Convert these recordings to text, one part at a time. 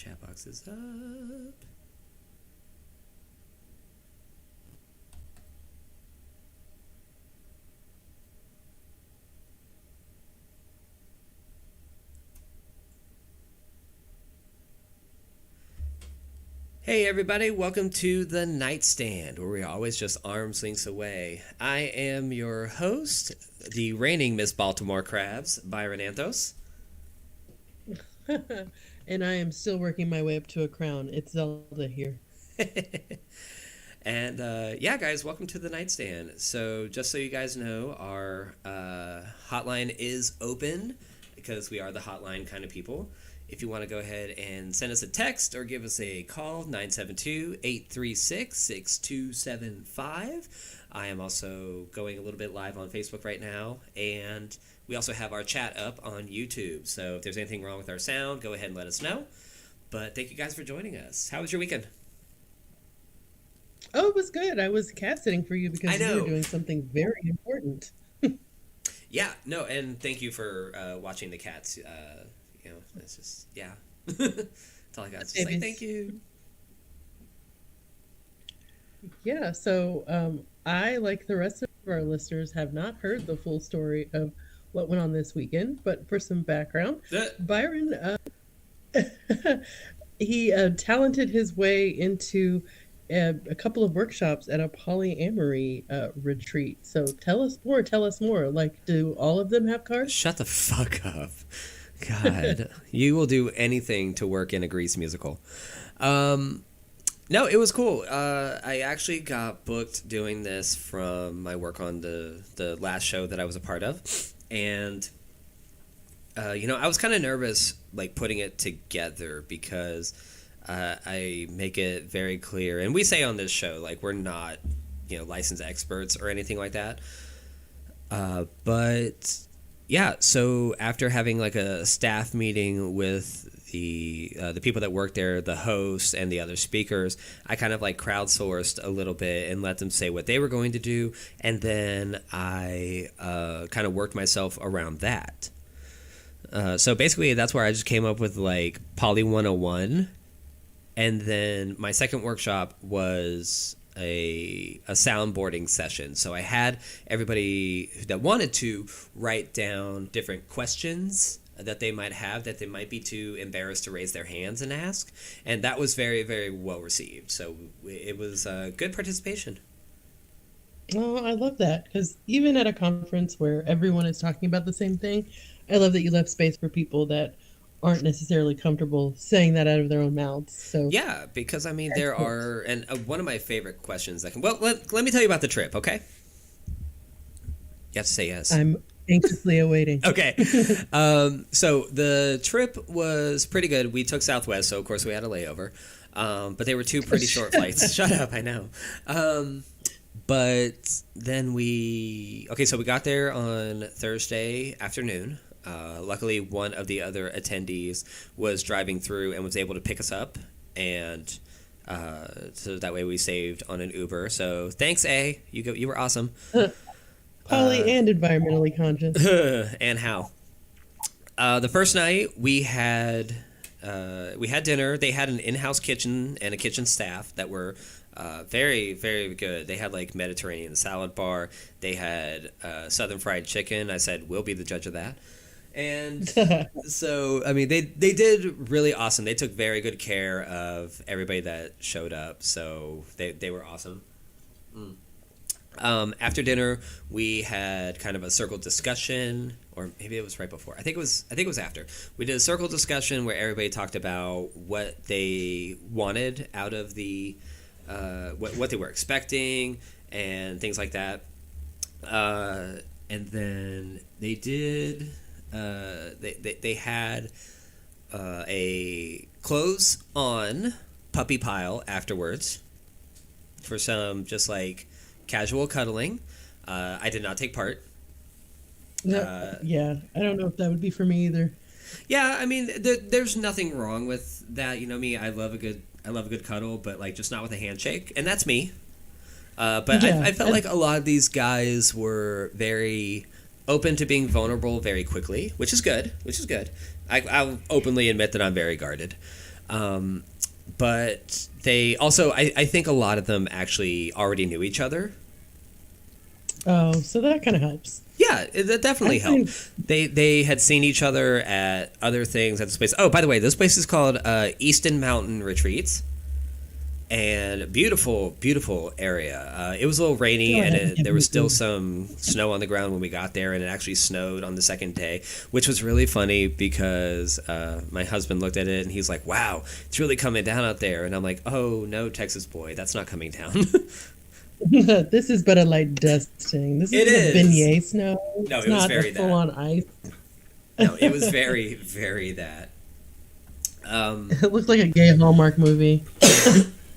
Chat box is up. Hey everybody, welcome to the Nightstand, where we're always just arm's lengths away. I am your host, the reigning Miss Baltimore Crabs, Byron Anthos. And I am still working my way up to a crown. It's Zelda here. And yeah, guys, welcome to the Nightstand. So just so you guys know, our hotline is open because we are the hotline kind of people. If you want to go ahead and send us a text or give us a call, 972-836-6275. I am also going a little bit live on Facebook right now, and we also have our chat up on YouTube. So if there's anything wrong with our sound, go ahead and let us know. But thank you guys for joining us. How was your weekend? Oh, it was good. I was cat sitting for you because you were doing something very important. Yeah, no, and thank you for watching the cats. You know, it's just, yeah. That's all I got. It's just like, thank you. Yeah, so I, like the rest of our listeners, have not heard the full story of what went on this weekend, but for some background, Byron, he talented his way into a couple of workshops at a polyamory retreat. So tell us more. Like, do all of them have cards? Shut the fuck up. God, you will do anything to work in a Grease musical. No, it was cool. I actually got booked doing this from my work on the last show that I was a part of. And, you know, I was kind of nervous, like, putting it together because I make it very clear. And we say on this show, like, we're not, you know, licensed experts or anything like that. But... yeah, so after having like a staff meeting with the people that work there, the hosts and the other speakers, I kind of like crowdsourced a little bit and let them say what they were going to do, and then I kind of worked myself around that. So basically, that's where I just came up with like Poly 101, and then my second workshop was a soundboarding session. So I had everybody that wanted to write down different questions that they might have that they might be too embarrassed to raise their hands and ask. And that was very, very well received. So it was good participation. Oh, I love that, because even at a conference where everyone is talking about the same thing, I love that you left space for people that aren't necessarily comfortable saying that out of their own mouths. So yeah, because I mean there are, and one of my favorite questions that can, well, let me tell you about the trip, okay? You have to say yes. I'm anxiously awaiting. Okay. So the trip was pretty good. We took Southwest, so of course we had a layover, but they were two pretty short flights. Shut up, I know. But then we got there on Thursday afternoon. Luckily, one of the other attendees was driving through and was able to pick us up, and so that way we saved on an Uber. So thanks, A. You were awesome. Poly and environmentally conscious. And how? The first night we had dinner. They had an in-house kitchen and a kitchen staff that were very, very good. They had like Mediterranean salad bar. They had Southern fried chicken. I said, we'll be the judge of that. And so, I mean, they did really awesome. They took very good care of everybody that showed up. So they were awesome. After dinner, we had kind of a circle discussion, or maybe it was right before. I think it was after. We did a circle discussion where everybody talked about what they wanted out of the what they were expecting and things like that. And then they did. They had a clothes on puppy pile afterwards for some just like casual cuddling. I did not take part. Yeah, I don't know if that would be for me either. Yeah, I mean, there's nothing wrong with that. You know me, I love a good cuddle, but like just not with a handshake, and that's me. But yeah, I felt like a lot of these guys were very open to being vulnerable very quickly, which is good. I'll openly admit that I'm very guarded. But they also, I think a lot of them actually already knew each other. Oh, so that kind of helps. Yeah, that definitely helped. They had seen each other at other things at this place. Oh, by the way, this place is called Easton Mountain Retreats. And beautiful, beautiful area. It was a little rainy, and there was still some snow on the ground when we got there, and it actually snowed on the second day, which was really funny because my husband looked at it and he's like, "Wow, it's really coming down out there." And I'm like, "Oh no, Texas boy, that's not coming down." This is but a light dusting. This is a beignet snow. No, it's it was not very a full on ice. No, it was very, very that. It looked like a gay Hallmark movie.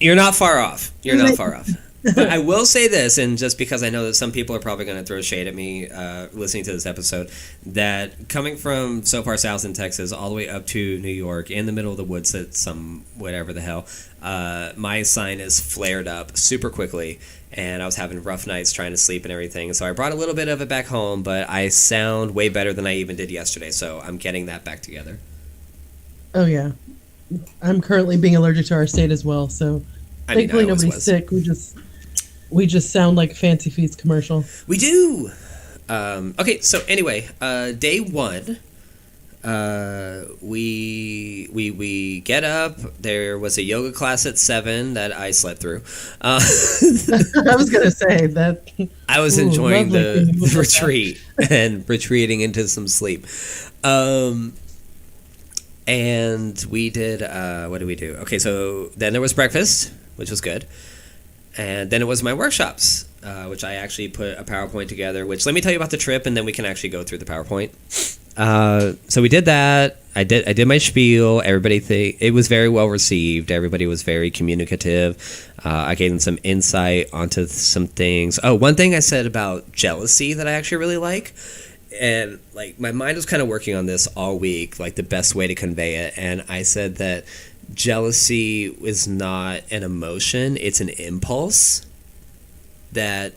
You're not far off. You're not far off. But I will say this, and just because I know that some people are probably going to throw shade at me listening to this episode, that coming from so far south in Texas all the way up to New York, in the middle of the woods at some whatever the hell, my sinus flared up super quickly, and I was having rough nights trying to sleep and everything. So I brought a little bit of it back home, but I sound way better than I even did yesterday, so I'm getting that back together. Oh, yeah. I'm currently being allergic to our state as well, so thankfully nobody's sick. We just sound like a Fancy Feast commercial. We do. Okay, so anyway, day one, we get up. There was a yoga class at 7 that I slept through. I was gonna say that. I was enjoying the retreat and retreating into some sleep. And we did, what did we do? Okay, so then there was breakfast, which was good. And then it was my workshops, which I actually put a PowerPoint together, which let me tell you about the trip, and then we can actually go through the PowerPoint. So we did that. I did my spiel. It was very well received. Everybody was very communicative. I gave them some insight onto some things. Oh, one thing I said about jealousy that I actually really like. And like my mind was kind of working on this all week, like the best way to convey it. And I said that jealousy is not an emotion, it's an impulse that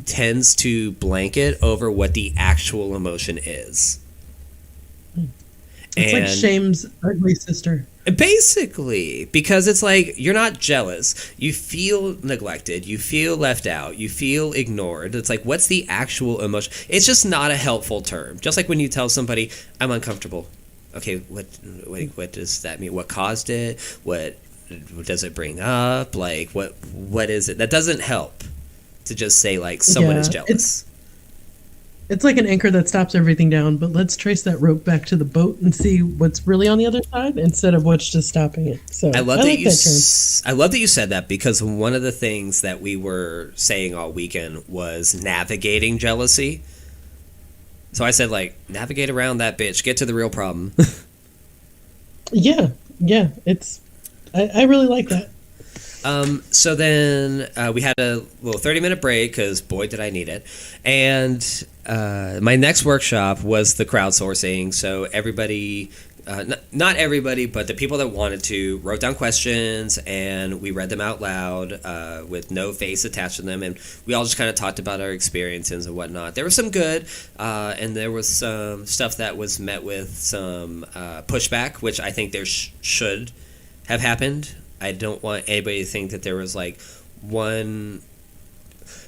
tends to blanket over what the actual emotion is. It's like shame's ugly sister. Basically, because it's like you're not jealous. You feel neglected. You feel left out. You feel ignored. It's like, what's the actual emotion? It's just not a helpful term. Just like when you tell somebody, I'm uncomfortable. Okay, what does that mean? What caused it? What does it bring up? Like, what is it? That doesn't help to just say, like, someone is jealous. It's like an anchor that stops everything down, but let's trace that rope back to the boat and see what's really on the other side instead of what's just stopping it. So I love that term. I love that you said that, because one of the things that we were saying all weekend was navigating jealousy. So I said, like, navigate around that bitch, get to the real problem. Yeah, I really like that. So then we had a little 30-minute break because, boy, did I need it. And my next workshop was the crowdsourcing. So everybody, not everybody, but the people that wanted to wrote down questions, and we read them out loud with no face attached to them. And we all just kind of talked about our experiences and whatnot. There was some good, and there was some stuff that was met with some pushback, which I think there should have happened. I don't want anybody to think that there was like one.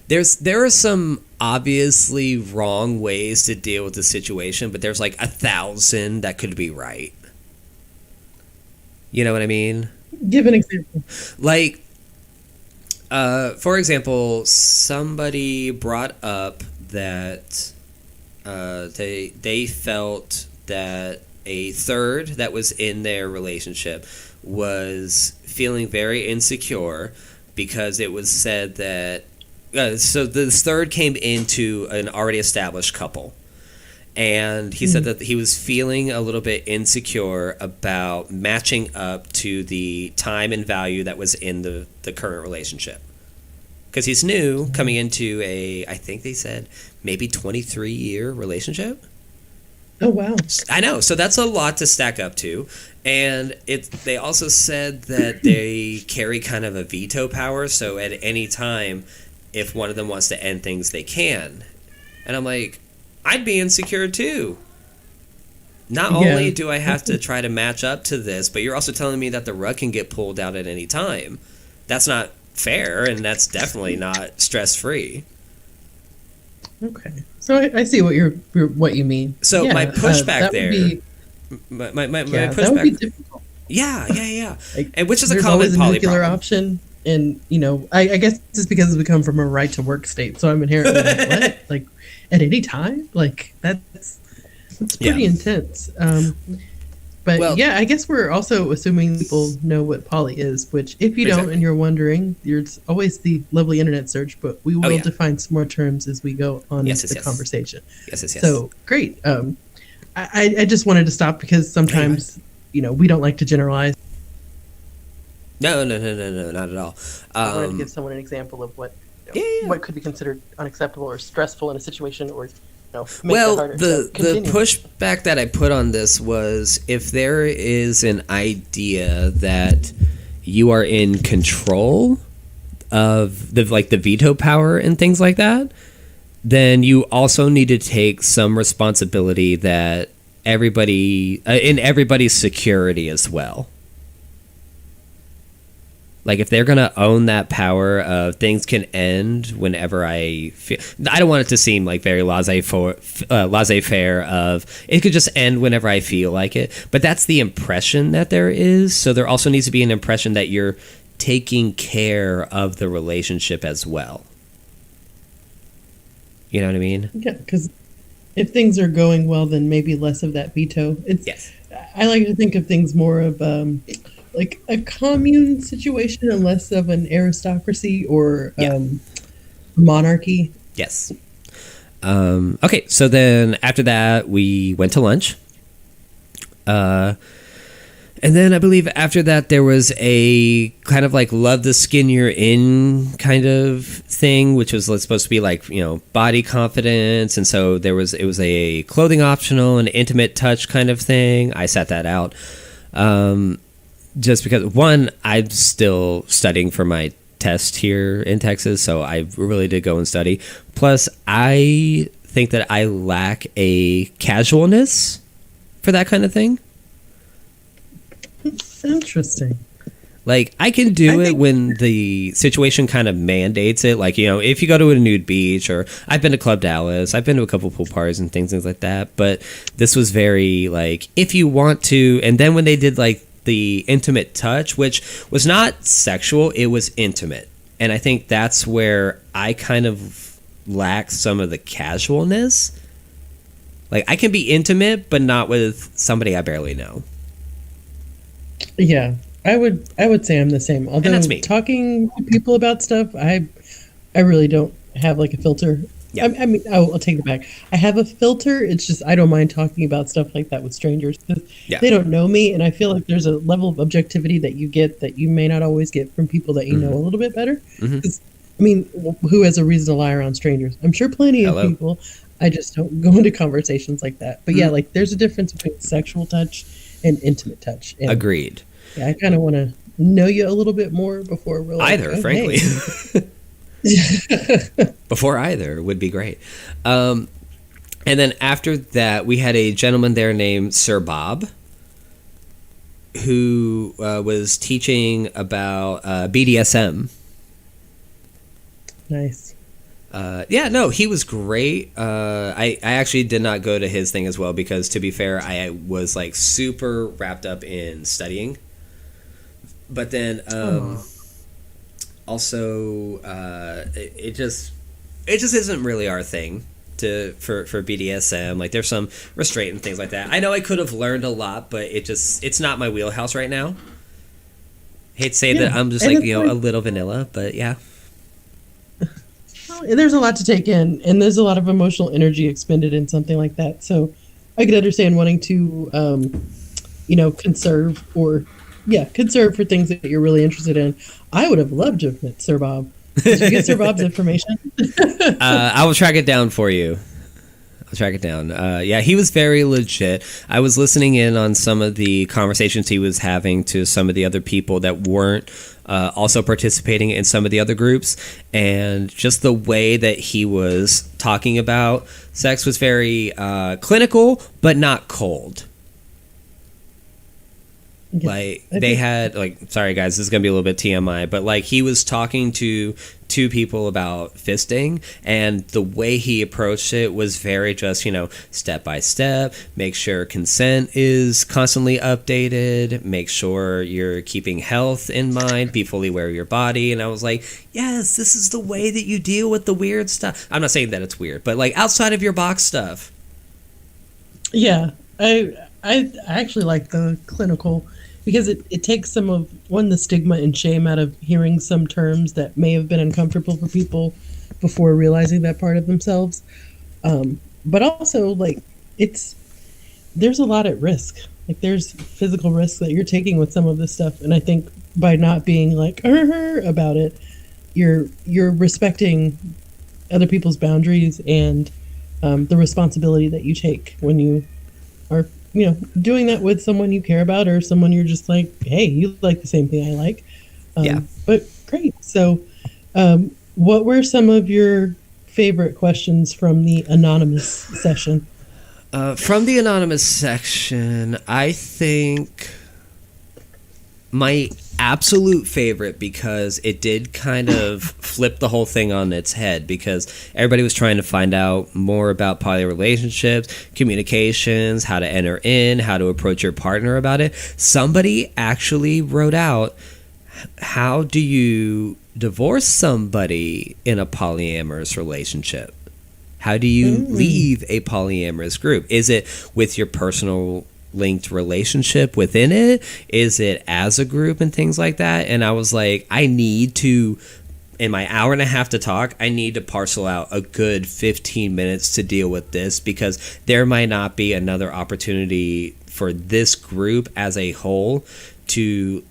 There are some obviously wrong ways to deal with the situation, but there's like 1,000 that could be right. You know what I mean? Give an example. Like, for example, somebody brought up that they felt that a third that was in their relationship was feeling very insecure because it was said that so the third came into an already established couple, and he said that he was feeling a little bit insecure about matching up to the time and value that was in the current relationship, because he's new, coming into I think they said maybe 23-year relationship. Oh, wow. I know. So that's a lot to stack up to. And they also said that they carry kind of a veto power. So at any time, if one of them wants to end things, they can. And I'm like, I'd be insecure too. not only do I have to try to match up to this, but you're also telling me that the rug can get pulled out at any time. That's not fair, and that's definitely not stress-free. Okay, so I see what what you mean. So my pushback my pushback. That would be difficult. Yeah. Like, and which is a there's common always a poly nuclear problem. option, and I guess it's because we come from a right to work state, so I'm inherently like, what? Like, at any time? Like, that's pretty intense. But I guess we're also assuming people know what poly is, which if you don't and you're wondering, there's always the lovely internet search, but we will define some more terms as we go on into the conversation. Yes. So great. I just wanted to stop because sometimes, we don't like to generalize. No, not at all. I wanted to give someone an example of what could be considered unacceptable or stressful in a situation, or the pushback that I put on this was, if there is an idea that you are in control of the veto power and things like that, then you also need to take some responsibility that in everybody's security as well. Like, if they're going to own that power of things can end whenever I feel... I don't want it to seem like very laissez-faire of it could just end whenever I feel like it. But that's the impression that there is. So there also needs to be an impression that you're taking care of the relationship as well. You know what I mean? Yeah, because if things are going well, then maybe less of that veto. I like to think of things more of... like a commune situation and less of an aristocracy or monarchy. Yes. Okay, so then after that, we went to lunch. And then I believe after that, there was a kind of like love the skin you're in kind of thing, which was supposed to be like, body confidence. And so it was a clothing optional and intimate touch kind of thing. I sat that out. Just because, one, I'm still studying for my test here in Texas, so I really did go and study. Plus, I think that I lack a casualness for that kind of thing. It's interesting. Like, I can do it when the situation kind of mandates it. Like, if you go to a nude beach, or I've been to Club Dallas, I've been to a couple pool parties and things like that. But this was very, like, if you want to. And then when they did, like, the intimate touch, which was not sexual, it was intimate. And I think that's where I kind of lack some of the casualness. Like, I can be intimate, but not with somebody I barely know. Yeah, I would say I'm the same. Although and that's me. Talking to people about stuff, I really don't have like a filter. Yeah. I mean, I'll take it back. I have a filter. It's just I don't mind talking about stuff like that with strangers because they don't know me, and I feel like there's a level of objectivity that you get that you may not always get from people that you know a little bit better. Because I mean, who has a reason to lie around strangers? I'm sure plenty of people. I just don't go into conversations like that. But yeah, like there's a difference between sexual touch and intimate touch. And agreed. Yeah, I kind of want to know you a little bit more before we're like, either, frankly. Before either would be great. And then after that, we had a gentleman there named Sir Bob, who was teaching about BDSM. Nice. He was great. I actually did not go to his thing as well because, to be fair, I was like super wrapped up in studying. But then also it just isn't really our thing for BDSM. Like there's some restraint and things like that. I know I could have learned a lot, but it's not my wheelhouse right now. Hate to say that I'm just like, a little vanilla, but yeah. There's a lot to take in, and there's a lot of emotional energy expended in something like that. So I could understand wanting to, conserve for things that you're really interested in. I would have loved to have met Sir Bob. Did you get Sir Bob's information? I will track it down for you. I'll track it down. He was very legit. I was listening in on some of the conversations he was having to some of the other people that weren't also participating in some of the other groups, and just the way that he was talking about sex was very clinical, but not cold. Yeah. Like they had like, sorry guys, this is gonna be a little bit TMI, but like he was talking to two people about fisting, and the way he approached it was very just, step by step. Make sure consent is constantly updated. Make sure you're keeping health in mind. Be fully aware of your body. And I was like, yes, this is the way that you deal with the weird stuff. I'm not saying that it's weird, but like outside of your box stuff. Yeah, I actually like the clinical, because it takes some of the stigma and shame out of hearing some terms that may have been uncomfortable for people before realizing that part of themselves. But also, like, there's a lot at risk. Like, there's physical risks that you're taking with some of this stuff, and I think by not being like about it, you're respecting other people's boundaries and the responsibility that you take when you are doing that with someone you care about, or someone you're just like, hey, you like the same thing I like. Yeah. But great. So what were some of your favorite questions from the anonymous session? From the anonymous section, I think my absolute favorite, because it did kind of flip the whole thing on its head, because everybody was trying to find out more about poly relationships, communications, how to enter in, how to approach your partner about it. Somebody actually wrote out, how do you divorce somebody in a polyamorous relationship? How do you leave a polyamorous group? Is it with your personal linked relationship within it? Is it as a group and things like that? And I was like, I need to, in my hour and a half to talk, I need to parcel out a good 15 minutes to deal with this, because there might not be another opportunity for this group as a whole to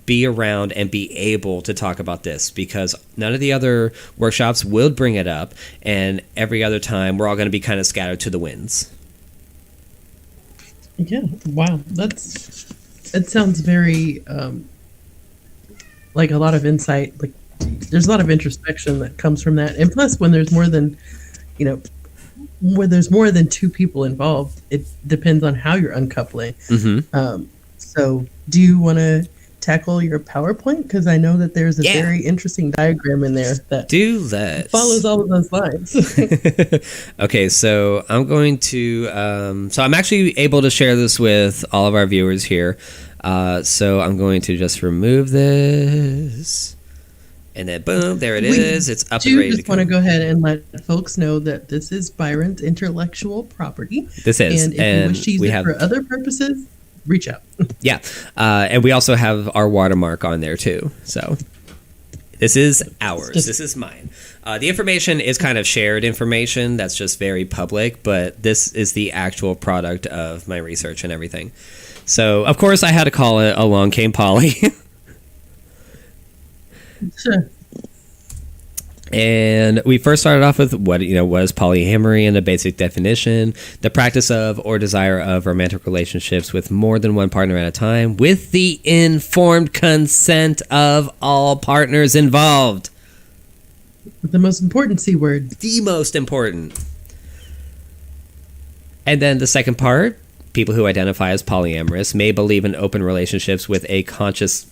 be around and be able to talk about this, because none of the other workshops will bring it up, and every other time we're all going to be kind of scattered to the winds. Yeah, wow, it sounds very like a lot of insight. Like, there's a lot of introspection that comes from that, and plus, when there's more than two people involved, it depends on how you're uncoupling. So do you want to tackle your PowerPoint? Because I know that there's a very interesting diagram in there that follows all of those lines. Okay, so I'm going to so I'm actually able to share this with all of our viewers here. So I'm going to just remove this, and then boom, there it is. It's up and ready to go. I just want to go ahead and let folks know that this is Byron's intellectual property. This is, and if you wish to use it for other purposes, reach out. Yeah. And we also have our watermark on there too. So this is ours. This is mine. The information is kind of shared information that's just very public, but this is the actual product of my research and everything. So, of course, I had to call it Along Came Polly. Sure. And we first started off with what is polyamory and the basic definition: the practice of or desire of romantic relationships with more than one partner at a time, with the informed consent of all partners involved. The most important C word. The most important. And then the second part: people who identify as polyamorous may believe in open relationships with a conscious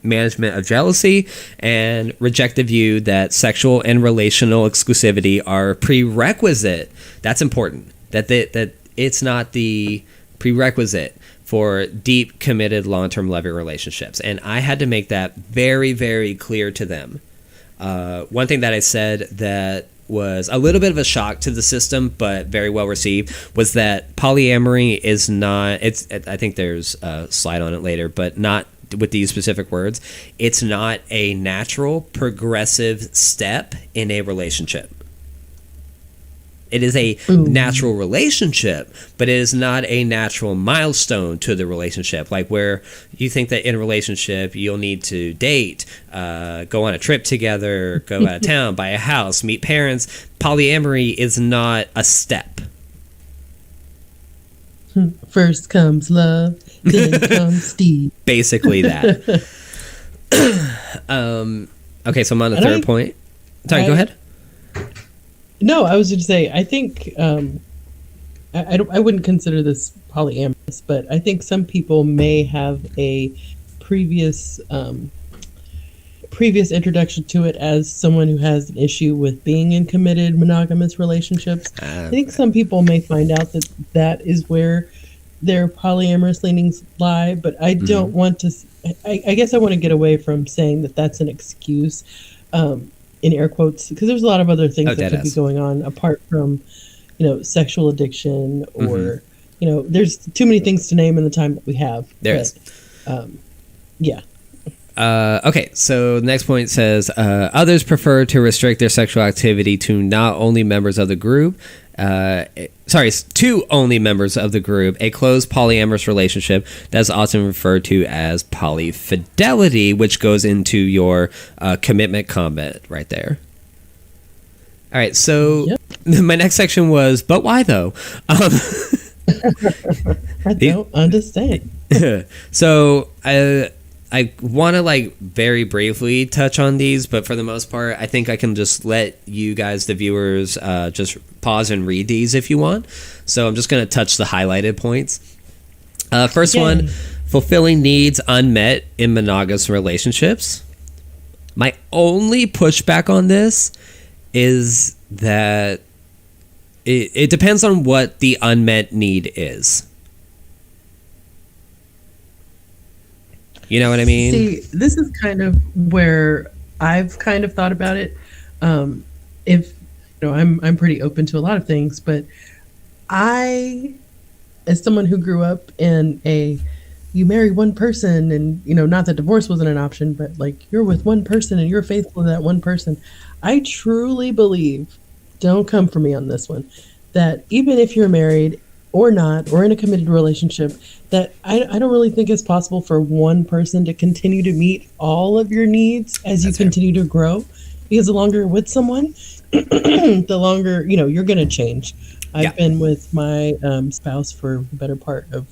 management of jealousy, and reject the view that sexual and relational exclusivity are prerequisite. That's important. That it's not the prerequisite for deep, committed, long-term loving relationships. And I had to make that very, very clear to them. One thing that I said that was a little bit of a shock to the system, but very well received, was that polyamory is not, I think there's a slide on it later, but not with these specific words, it's not a natural progressive step in a relationship. It is a natural relationship, but it is not a natural milestone to the relationship. Like where you think that in a relationship you'll need to date, go on a trip together, go out of town, buy a house, meet parents. Polyamory is not a step. First comes love, then comes Steve. Basically that. Okay, so I'm on the third point. Sorry, go ahead. No, I was going to say, I think I wouldn't consider this polyamorous, but I think some people may have a previous previous introduction to it as someone who has an issue with being in committed monogamous relationships. I think some people may find out that that is where their polyamorous leanings lie, but I don't want to. I guess I want to get away from saying that that's an excuse, in air quotes, because there's a lot of other things that could be going on apart from, sexual addiction or, there's too many things to name in the time that we have. There is. Yeah. Okay, so the next point says, others prefer to restrict their sexual activity to not only members of the group, to only members of the group, a closed polyamorous relationship that's often referred to as polyfidelity, which goes into your commitment comment right there. All right, so my next section was, but why though? I don't understand. So I want to very briefly touch on these, but for the most part, I think I can just let you guys, the viewers, just pause and read these if you want. So I'm just going to touch the highlighted points. First one, fulfilling needs unmet in monogamous relationships. My only pushback on this is that it depends on what the unmet need is. You know what I mean? See, this is kind of where I've kind of thought about it. If I'm pretty open to a lot of things, but I, as someone who grew up in you marry one person, and not that divorce wasn't an option, but you're with one person and you're faithful to that one person. I truly believe, don't come for me on this one, that even if you're married or not, or in a committed relationship, that I don't really think it's possible for one person to continue to meet all of your needs as you continue to grow. Because the longer you're with someone, the longer, you're going to change. I've been with my spouse for the better part of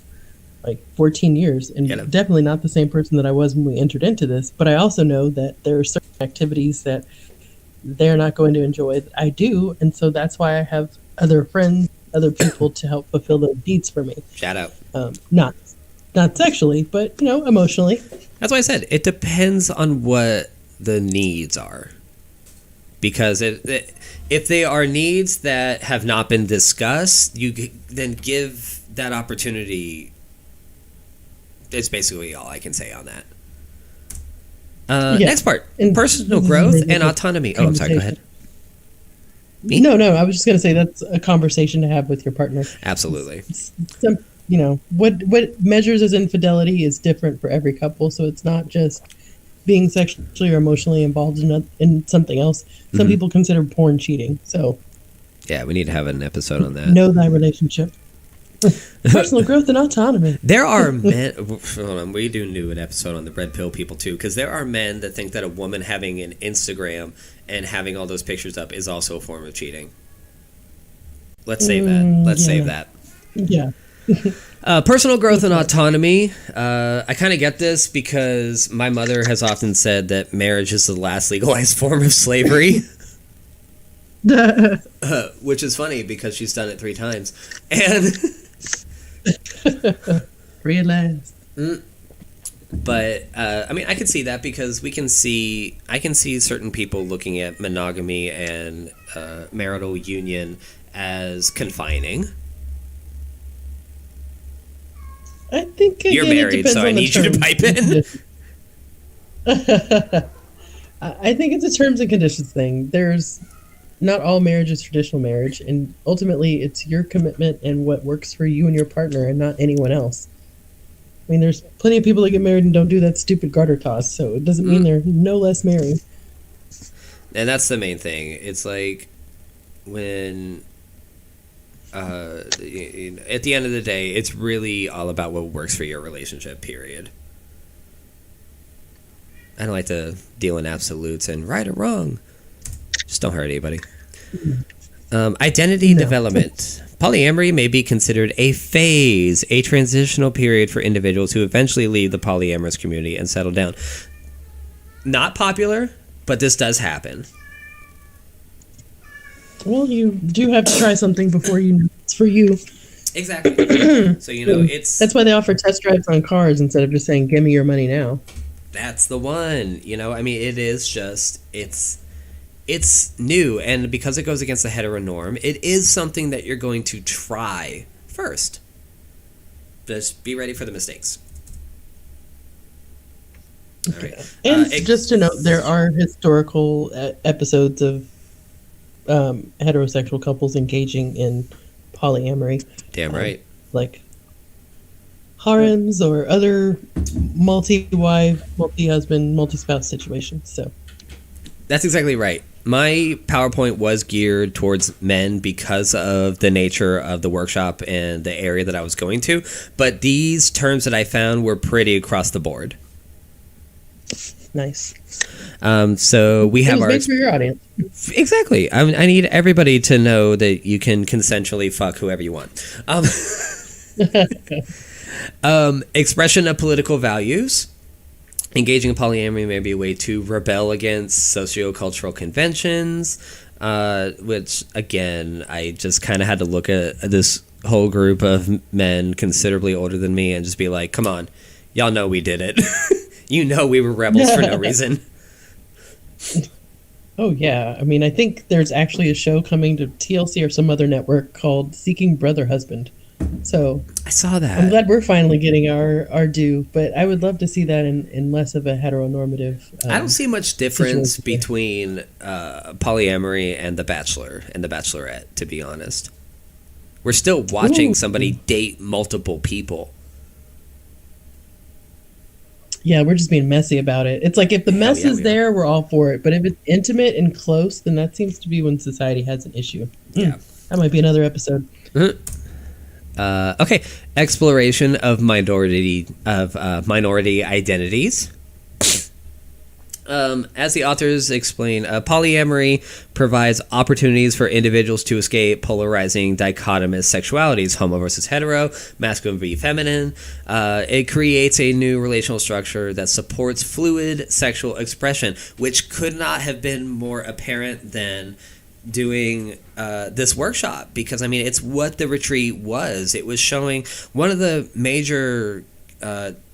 14 years, and definitely not the same person that I was when we entered into this. But I also know that there are certain activities that they're not going to enjoy that I do. And so that's why I have other friends, other people to help fulfill those needs for me. Shout out. Not sexually, but emotionally. That's why I said it depends on what the needs are, because if they are needs that have not been discussed, you then give that opportunity. It's basically all I can say on that. Next part: personal growth and autonomy. Oh, I'm sorry. Go ahead. Me? No, I was just going to say that's a conversation to have with your partner. Absolutely. What measures as infidelity is different for every couple, so it's not just being sexually or emotionally involved in something else. Some people consider porn cheating, so yeah, we need to have an episode on that. Know thy relationship. Personal growth and autonomy. There are men. Hold on, we do do an episode on the red pill people too, because there are men that think that a woman having an Instagram and having all those pictures up is also a form of cheating. Let's save that. Let's save that. Yeah. Personal growth and autonomy. I kind of get this because my mother has often said that marriage is the last legalized form of slavery. Which is funny because she's done it 3 times. And realized. But I mean, I can see that because I can see certain people looking at monogamy and marital union as confining. I think you're married, so I need you to pipe in. I think it's a terms and conditions thing. There's not all marriage is traditional marriage, and ultimately it's your commitment and what works for you and your partner, and not anyone else. I mean, there's plenty of people that get married and don't do that stupid garter toss, so it doesn't mean they're no less married. And that's the main thing. It's like when, at the end of the day, it's really all about what works for your relationship, period. I don't like to deal in absolutes and right or wrong. Just don't hurt anybody. Identity development. Polyamory may be considered a phase, a transitional period for individuals who eventually leave the polyamorous community and settle down. Not popular, but this does happen. Well, you do have to try something before you know it's for you. Exactly. So, you know, it's That's why they offer test drives on cars instead of just saying, "Give me your money now." that's the one. You know, I mean, it is just it's new, and because it goes against the heteronorm, it is something that you're going to try first. Just be ready for the mistakes. All right. And just to note, there are historical episodes of heterosexual couples engaging in polyamory. Damn right. Like harems or other multi-wife, multi-husband, multi-spouse situations. So That's exactly right. My PowerPoint was geared towards men because of the nature of the workshop and the area that I was going to, but these terms that I found were pretty across the board. nice. So we have It was our made for your audience. exactly. I need everybody to know that you can consensually fuck whoever you want. Expression of political values. Engaging in polyamory may be a way to rebel against sociocultural conventions, which, again, I just kind of had to look at this whole group of men considerably older than me and just be like, come on, y'all know we did it. You know we were rebels for no reason. Oh yeah, I mean, I think there's actually a show coming to TLC or some other network called Seeking Brother Husband. So I saw that. I'm glad we're finally getting our due, but I would love to see that in less of a heteronormative. I don't see much difference situation. between polyamory and The Bachelor and The Bachelorette, to be honest. We're still watching Ooh. somebody date multiple people. Yeah, we're just being messy about it. It's like if the mess yeah, is we are. there, we're all for it. But if it's intimate and close, then that seems to be when society has an issue. Yeah. That might be another episode. Okay, exploration of minority identities. As the authors explain, polyamory provides opportunities for individuals to escape polarizing dichotomous sexualities, homo versus hetero, masculine v feminine. It creates a new relational structure that supports fluid sexual expression, which could not have been more apparent than doing this workshop, because I mean, it's what the retreat was. It was showing one of the major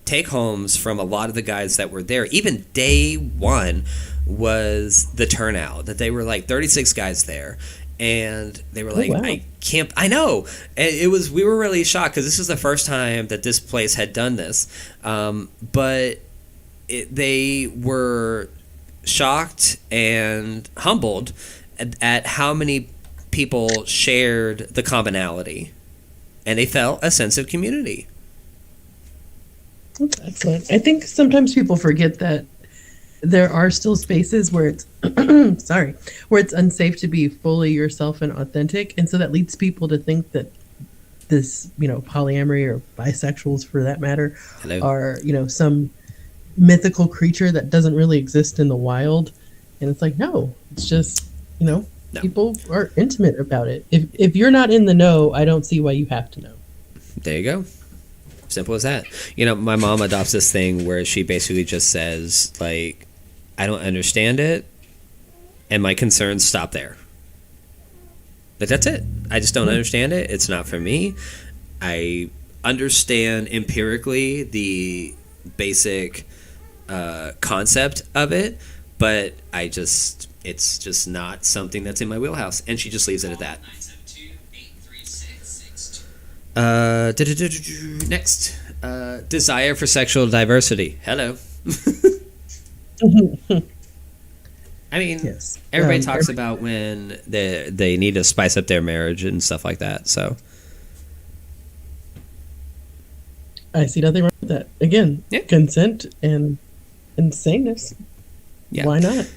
take homes from a lot of the guys that were there, even day one, was the turnout. That they were like 36 guys there, and they were like, wow. I know. And we were really shocked because this was the first time that this place had done this, but they were shocked and humbled at how many people shared the commonality, and they felt a sense of community. That's excellent. I think sometimes people forget that there are still spaces where it's where it's unsafe to be fully yourself and authentic, and so that leads people to think that this, polyamory or bisexuals for that matter, Hello. are, some mythical creature that doesn't really exist in the wild. And it's like, no, it's just, No. people are intimate about it. If you're not in the know, I don't see why you have to know. There you go. Simple as that. My mom adopts this thing where she basically just says, like, I don't understand it, and my concerns stop there. But that's it. I just don't understand it. It's not for me. I understand empirically the basic concept of it, but it's just not something that's in my wheelhouse. And she just leaves it at that. Next, desire for sexual diversity. Hello. I mean, Yes. everybody talks about when they need to spice up their marriage and stuff like that. So I see nothing wrong with that. Again, Yeah. consent and saneness. yeah, Why not?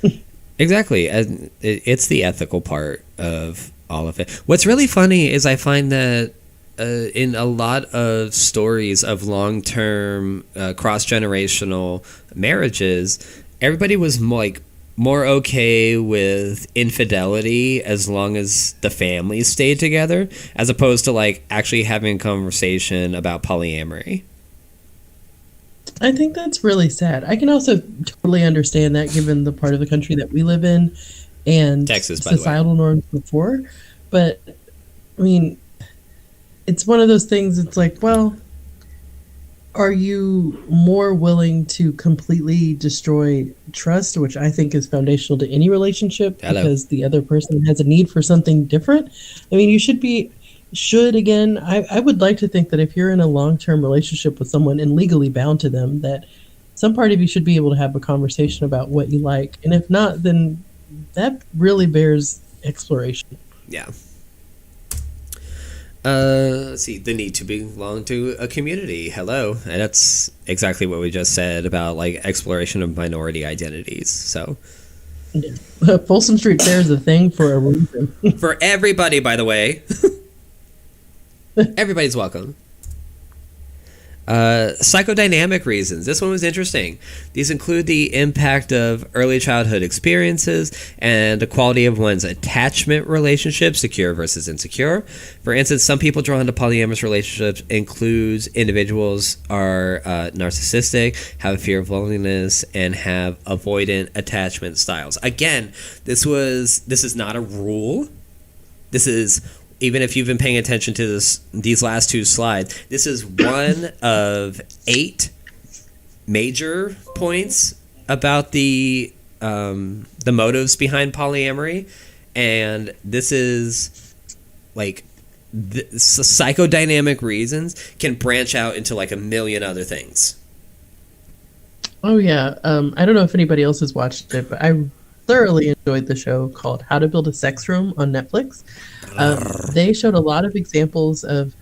exactly. And it's the ethical part of all of it. What's really funny is I find that in a lot of stories of long-term cross-generational marriages, everybody was more okay with infidelity as long as the families stayed together, as opposed to actually having a conversation about polyamory. I think that's really sad. I can also totally understand that given the part of the country that we live in and Texas, by the way. societal norms before. But I mean, it's one of those things. It's like, well, are you more willing to completely destroy trust, which I think is foundational to any relationship, Hello. because the other person has a need for something different? I mean, should again, I would like to think that if you're in a long term relationship with someone and legally bound to them, that some part of you should be able to have a conversation about what you like. And if not, then that really bears exploration. Yeah. Let's see. The need to belong to a community. Hello. And that's exactly what we just said about like exploration of minority identities. So Yeah. Folsom Street Fair is a thing for a reason. for everybody, by the way, everybody's welcome. Psychodynamic reasons. This one was interesting. These include the impact of early childhood experiences and the quality of one's attachment relationship, secure versus insecure. For instance, some people drawn to polyamorous relationships includes individuals are narcissistic, have a fear of loneliness, and have avoidant attachment styles. Again, this is not a rule. This is, even if you've been paying attention to these last two slides, this is one of 8 major points about the motives behind polyamory, and this is like psychodynamic reasons can branch out into like a million other things. Oh yeah. I don't know if anybody else has watched it, but I thoroughly enjoyed the show called How to Build a Sex Room on Netflix. They showed a lot of examples of,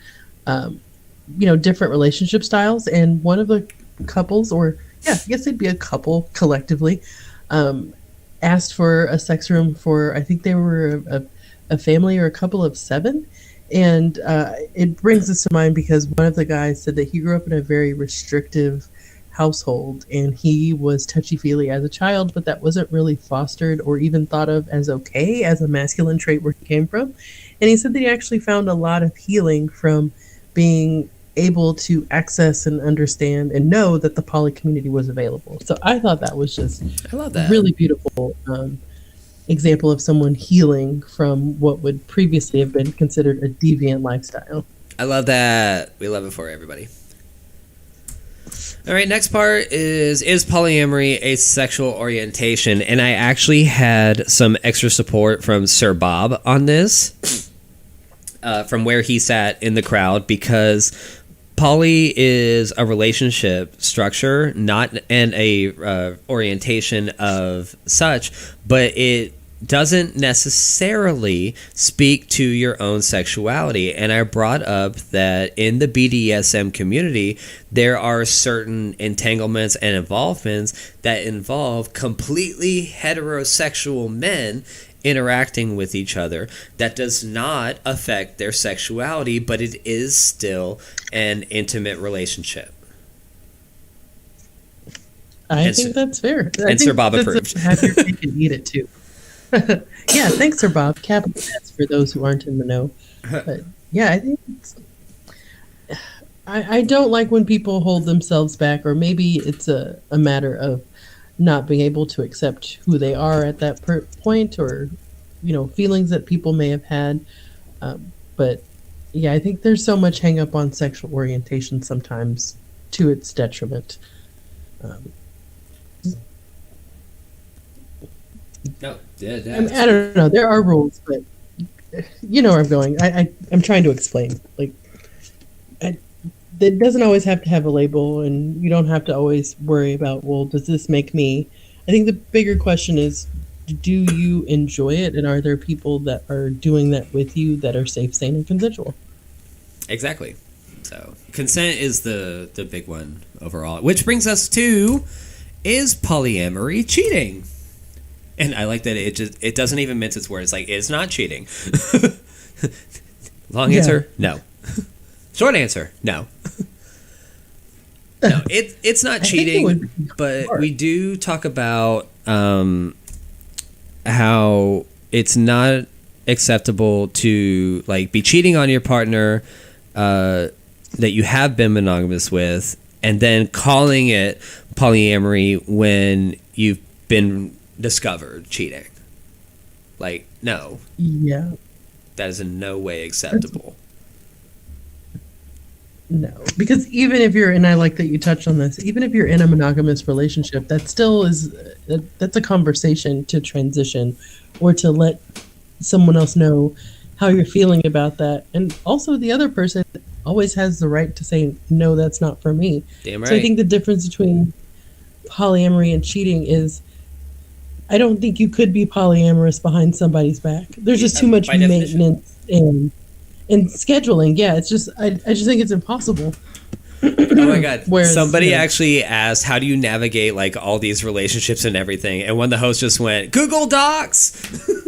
different relationship styles, and one of the couples, or yeah, I guess they'd be a couple collectively, asked for a sex room for, I think they were a family or a couple of 7. And it brings this to mind because one of the guys said that he grew up in a very restrictive household and he was touchy-feely as a child, but that wasn't really fostered or even thought of as okay as a masculine trait where he came from. And he said that he actually found a lot of healing from being able to access and understand and know that the poly community was available. So I thought that was just I love that. really beautiful example of someone healing from what would previously have been considered a deviant lifestyle. I love that. We love it for everybody. All right, next part is polyamory a sexual orientation? And I actually had some extra support from Sir Bob on this, from where he sat in the crowd, because poly is a relationship structure, not a orientation of such, but it doesn't necessarily speak to your own sexuality. And I brought up that in the BDSM community, there are certain entanglements and involvements that involve completely heterosexual men interacting with each other. That does not affect their sexuality, but it is still an intimate relationship. I think that's fair. And Sir Bob approved. Have your cake and eat it too. Yeah, thanks, Sir Bob. Capital S for those who aren't in the know. But yeah, I think I don't like when people hold themselves back, or maybe it's a matter of not being able to accept who they are at that point, or feelings that people may have had. But yeah, I think there's so much hang up on sexual orientation sometimes to its detriment. No, yeah, I don't know. There are rules, but you know where I'm going. I'm trying to explain. Like, it doesn't always have to have a label, and you don't have to always worry about, well, does this make me? I think the bigger question is, do you enjoy it, and are there people that are doing that with you that are safe, sane, and consensual? Exactly. So consent is the big one overall, which brings us to, is polyamory cheating? And I like that it doesn't even mince its words. Like, it's not cheating. Long answer, no. Short answer, no. No, it's not cheating, but we do talk about how it's not acceptable to like be cheating on your partner that you have been monogamous with, and then calling it polyamory when you've been discovered cheating. Like, no. Yeah. That is in no way acceptable. No, because even if you're, and I like that you touched on this, even if you're in a monogamous relationship, that still is, that's a conversation to transition or to let someone else know how you're feeling about that. And also, the other person always has the right to say, no, that's not for me. Damn right. So I think the difference between polyamory and cheating is I don't think you could be polyamorous behind somebody's back. There's just too much maintenance and scheduling. Yeah, it's just I just think it's impossible. Oh my god. Whereas, somebody actually asked, how do you navigate like all these relationships and everything? And when the host just went, Google Docs.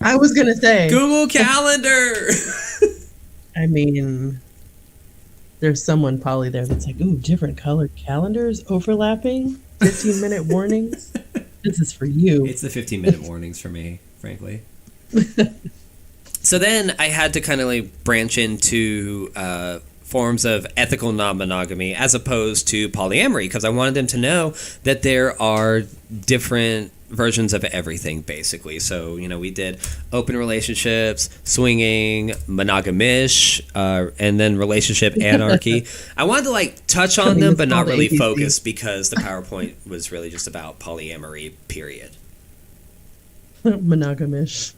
I was gonna say Google Calendar. I mean, there's someone probably there that's like, ooh, different colored calendars overlapping, 15-minute warnings. This is for you. It's the 15-minute warnings for me, frankly. So then I had to kind of like branch into forms of ethical non-monogamy as opposed to polyamory, because I wanted them to know that there are different versions of everything, basically. So, you know, we did open relationships, swinging, monogamish, and then relationship anarchy. I wanted to like touch on them, but not really focus, because the PowerPoint was really just about polyamory, period. Monogamish.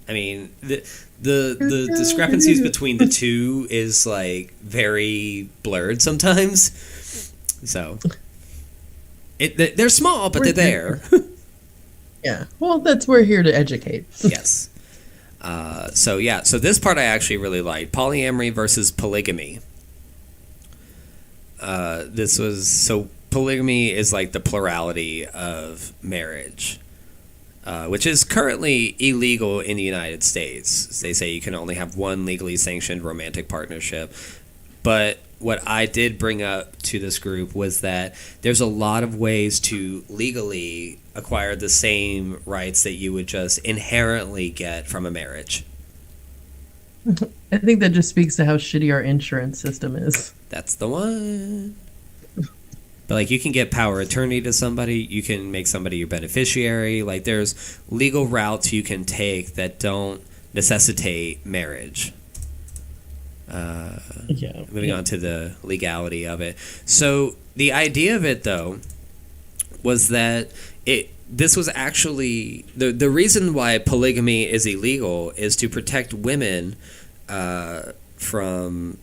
I mean, the discrepancies between the two is like very blurred sometimes. So they're small, but they're there. Yeah. Well, we're here to educate. Yes. So this part I actually really liked. Polyamory versus polygamy. Polygamy is like the plurality of marriage. Which is currently illegal in the United States. They say you can only have one legally sanctioned romantic partnership. But what I did bring up to this group was that there's a lot of ways to legally acquire the same rights that you would just inherently get from a marriage. I think that just speaks to how shitty our insurance system is. That's the one. But, like, you can get power of attorney to somebody. You can make somebody your beneficiary. Like, there's legal routes you can take that don't necessitate marriage. Moving on to the legality of it. So, the idea of it, though, was that this was actually... The reason why polygamy is illegal is to protect women from,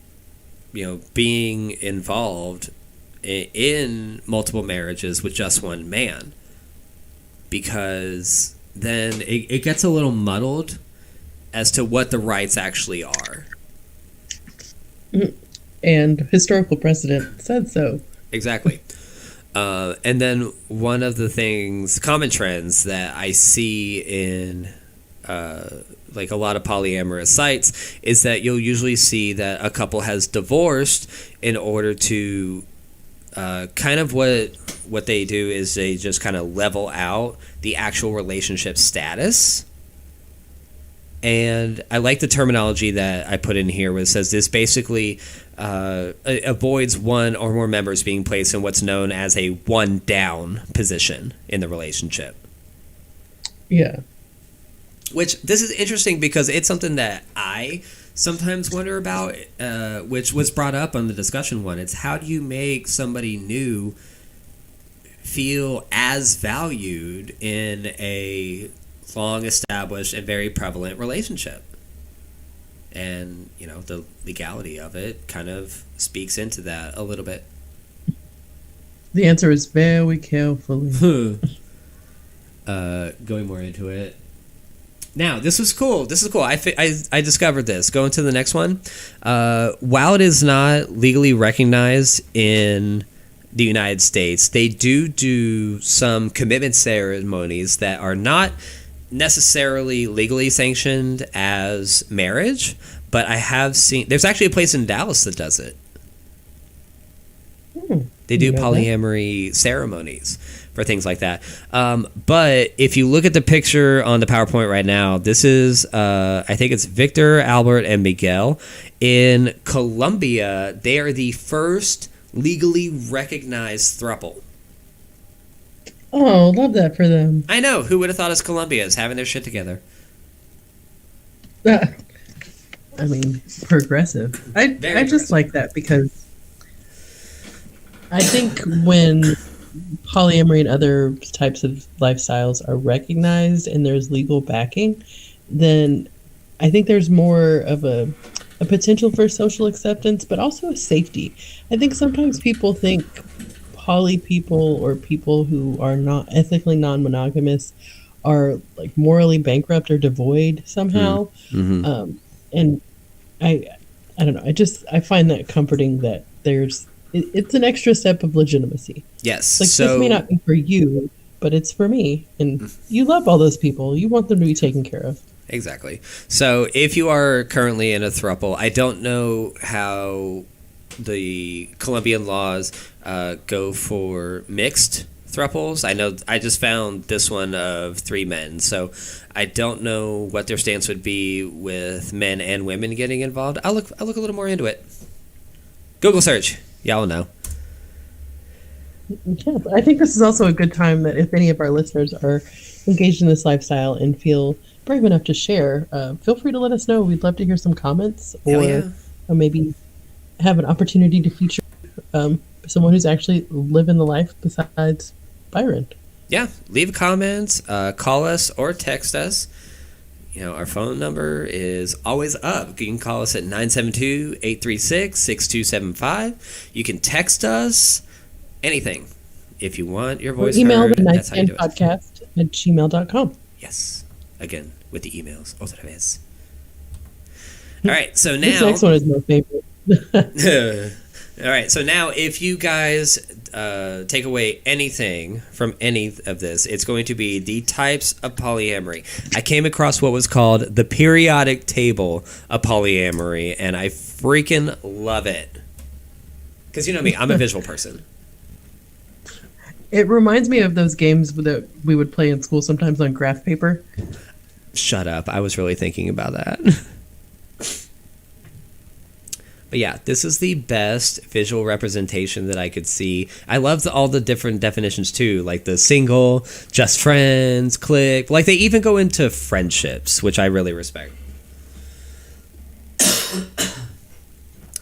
being involved in multiple marriages with just one man, because then it gets a little muddled as to what the rights actually are. And historical precedent said so. Exactly. And then one of the common trends that I see in like a lot of polyamorous sites is that you'll usually see that a couple has divorced in order to kind of what they do is they just kind of level out the actual relationship status. And I like the terminology that I put in here, where it says this basically avoids one or more members being placed in what's known as a one-down position in the relationship. Yeah. Which, this is interesting because it's something that I sometimes wonder about, which was brought up on the discussion one. It's how do you make somebody new feel as valued in a long established and very prevalent relationship? And, the legality of it kind of speaks into that a little bit. The answer is very carefully. Going more into it. Now, this is cool. I discovered this. Going to the next one. While it is not legally recognized in the United States, they do some commitment ceremonies that are not necessarily legally sanctioned as marriage, but I have seen... There's actually a place in Dallas that does it. They do polyamory ceremonies for things like that. But if you look at the picture on the PowerPoint right now, this is, I think it's Victor, Albert, and Miguel. In Colombia, they are the first legally recognized throuple. Oh, love that for them. I know. Who would have thought us Colombia is having their shit together? I mean, progressive. I just like that because I think when polyamory and other types of lifestyles are recognized and there's legal backing, then I think there's more of a potential for social acceptance, but also a safety. I think sometimes people think poly people or people who are not ethically non-monogamous are like morally bankrupt or devoid somehow. Mm-hmm. And I I don't know. I find that comforting that it's an extra step of legitimacy. Yes. Like this may not be for you, but it's for me, and you love all those people. You want them to be taken care of. Exactly. So if you are currently in a throuple, I don't know how the Colombian laws go for mixed thruples. I know I just found this one of 3 men, so I don't know what their stance would be with men and women getting involved. I'll look a little more into it. Google search. Y'all will know. Yeah, but I think this is also a good time that if any of our listeners are engaged in this lifestyle and feel brave enough to share, feel free to let us know. We'd love to hear some comments or maybe have an opportunity to feature someone who's actually living the life besides Byron. Yeah, leave comments, call us or text us. You know, our phone number is always up. You can call us at 972-836-6275. You can text us anything. If you want your voice email heard, the that's how you do it. nightstandpodcast@gmail.com. Yes. Again, with the emails. Otra vez. All right, so now... This next one is my favorite. All right, so now if you guys take away anything from any of this, it's going to be the types of polyamory. I came across what was called the periodic table of polyamory, and I freaking love it. Because you know me, I'm a visual person. It reminds me of those games that we would play in school sometimes on graph paper. Shut up. I was really thinking about that. But yeah, this is the best visual representation that I could see. I love all the different definitions too, like the single, just friends, clique. Like they even go into friendships, which I really respect.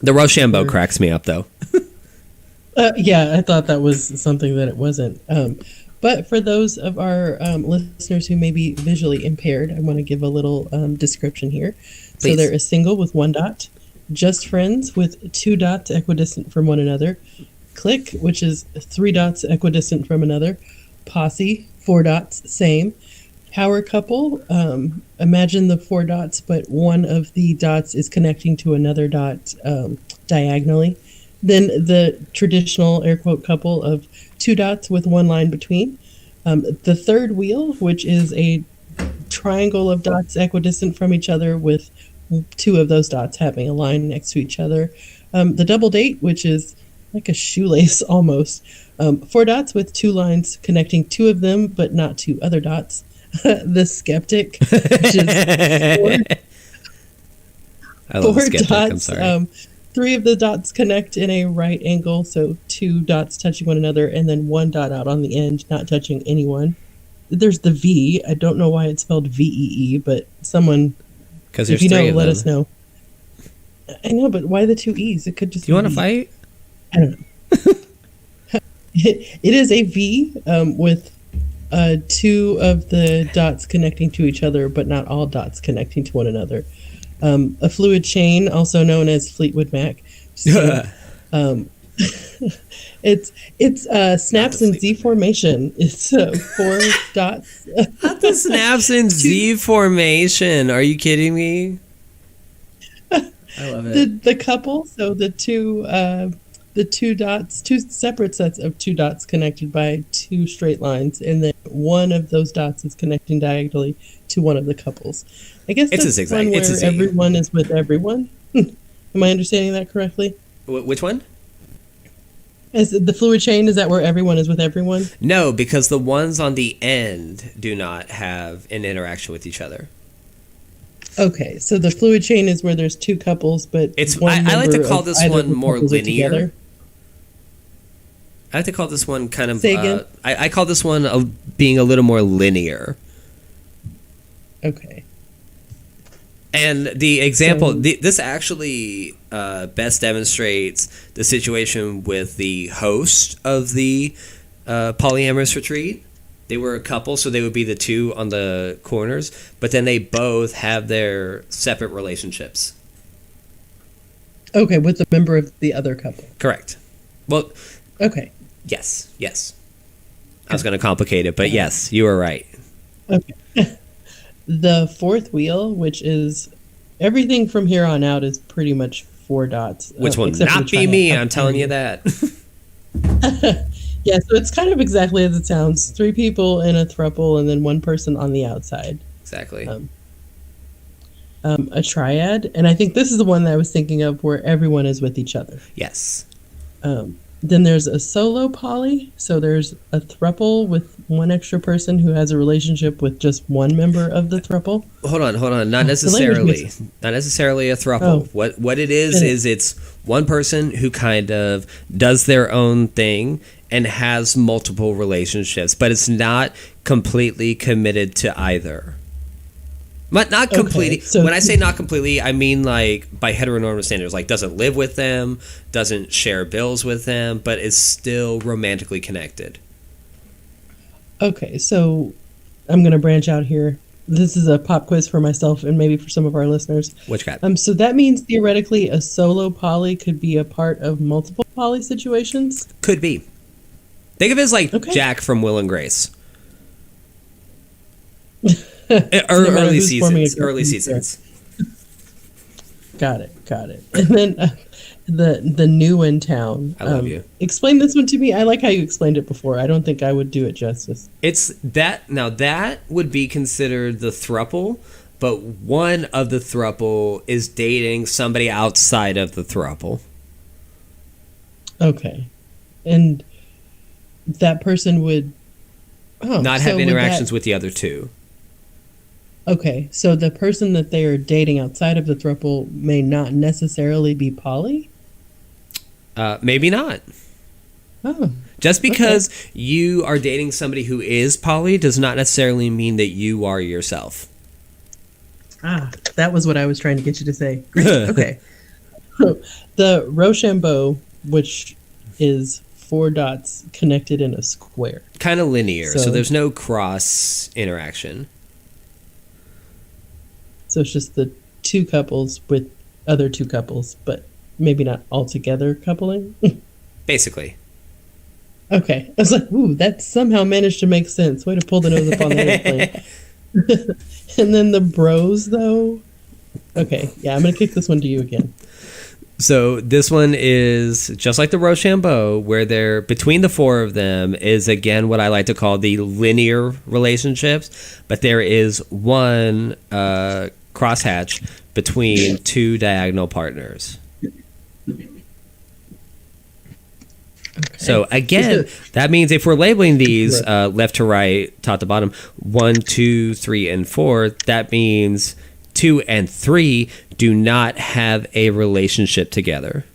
The Rochambeau cracks me up though. Yeah, I thought that was something that it wasn't. But for those of our listeners who may be visually impaired, I want to give a little description here. Please. So there is single with 1 dot, just friends with 2 dots equidistant from one another, clique, which is 3 dots equidistant from another, posse, 4 dots, same, power couple, imagine the 4 dots, but one of the dots is connecting to another dot diagonally. Then the traditional air quote couple of 2 dots with 1 line between. The third wheel, which is a triangle of dots equidistant from each other with 2 of those dots having a line next to each other. The double date, which is like a shoelace almost. 4 dots with 2 lines connecting 2 of them, but not 2 other dots. The skeptic, which is 4 dots. I'm sorry. 3 of the dots connect in a right angle, so 2 dots touching one another, and then 1 dot out on the end, not touching anyone. There's the V. I don't know why it's spelled VEE, but someone, if you know, let us know. I know, but why the 2 E's? It could just. Do you want to fight? I don't know. It is a V with 2 of the dots connecting to each other, but not all dots connecting to one another. A fluid chain, also known as Fleetwood Mac. So, it's snaps in Z formation. It's 4 dots. Not the snaps in Z formation. Are you kidding me? I love it. The couple, so the 2 dots, 2 separate sets of 2 dots connected by 2 straight lines, and then one of those dots is connecting diagonally to one of the couples. I guess it's that's a zigzag. One where everyone is with everyone. Am I understanding that correctly? Which one? Is the fluid chain, is that where everyone is with everyone? No, because the ones on the end do not have an interaction with each other. Okay, so the fluid chain is where there's 2 couples, but I like to call this one more linear. I like to call this one kind of. Say again? I call this one being a little more linear. Okay. And the example, So, this actually best demonstrates the situation with the host of the polyamorous retreat. They were a couple, so they would be the two on the corners, but then they both have their separate relationships. okay, with the member of the other couple. Correct. Well, Okay. yes. I was going to complicate it, but yes, you were right. Okay. The fourth wheel, which is everything from here on out, is pretty much 4 dots. Which will except for not the be me, triad. I'm telling you that. Yeah, so it's kind of exactly as it sounds. 3 people in a throuple and then 1 person on the outside. Exactly. A triad, and I think this is the one that I was thinking of where everyone is with each other. Yes. Then there's a solo poly, so there's a throuple with 1 extra person who has a relationship with just 1 member of the throuple. Hold on. Not The language necessarily. Not necessarily a throuple. Oh. What it is it's one person who kind of does their own thing and has multiple relationships, but it's not completely committed to either. But not completely. Okay, so when I say not completely, I mean like by heteronormative standards, like doesn't live with them, doesn't share bills with them, but is still romantically connected. Okay, so I'm going to branch out here. This is a pop quiz for myself and maybe for some of our listeners. Which guy? So that means theoretically a solo poly could be a part of multiple poly situations. Could be. Think of it as like Okay. Jack from Will and Grace. No matter Early who's forming a seasons. Early group, seasons. Got it. And then the new in town. I love you. Explain this one to me. I like how you explained it before. I don't think I would do it justice. It's that now that would be considered the throuple, but one of the throuple is dating somebody outside of the throuple. Okay, and that person would Not have interactions with the other two. Okay, so the person that they are dating outside of the throuple may not necessarily be poly. Maybe not. Oh, Just because you are dating somebody who is poly does not necessarily mean that you are yourself. that was what I was trying to get you to say. Great. Okay, the Rochambeau, which is 4 dots connected in a square. Kind of linear, so So- there's no cross interaction. So it's just the 2 couples with other 2 couples, but maybe not all together coupling. Basically. Okay, I was like, ooh, that somehow managed to make sense. Way to pull the nose up on the airplane. And then the bros, though. Okay, yeah, I'm gonna kick this one to you again. So this one is just like the Rochambeau, where they're between the 4 of them is again what I like to call the linear relationships, but there is one crosshatch between 2 diagonal partners. Okay. So again, that means if we're labeling these left to right, top to bottom, 1, 2, 3, and 4, that means 2 and 3 do not have a relationship together.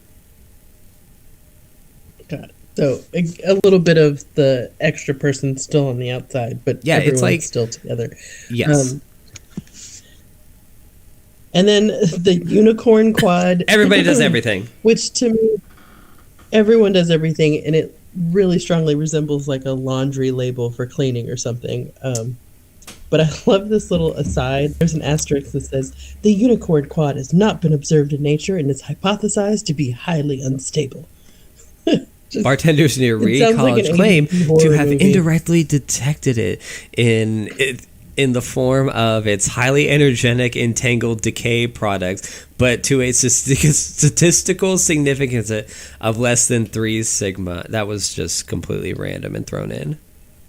Got it. So a little bit of the extra person still on the outside, but Yeah, it's everyone's like- still together. Yes. And then the unicorn quad. Everybody does everything. Which to me, everyone does everything, and it really strongly resembles like a laundry label for cleaning or something. But I love this little aside. There's an asterisk that says, the unicorn quad has not been observed in nature and is hypothesized to be highly unstable. Bartenders near It sounds like College an claim 80s horror to have movie. indirectly detected it in the form of its highly energetic entangled decay products, but to a statistical significance of less than 3 sigma. That was just completely random and thrown in.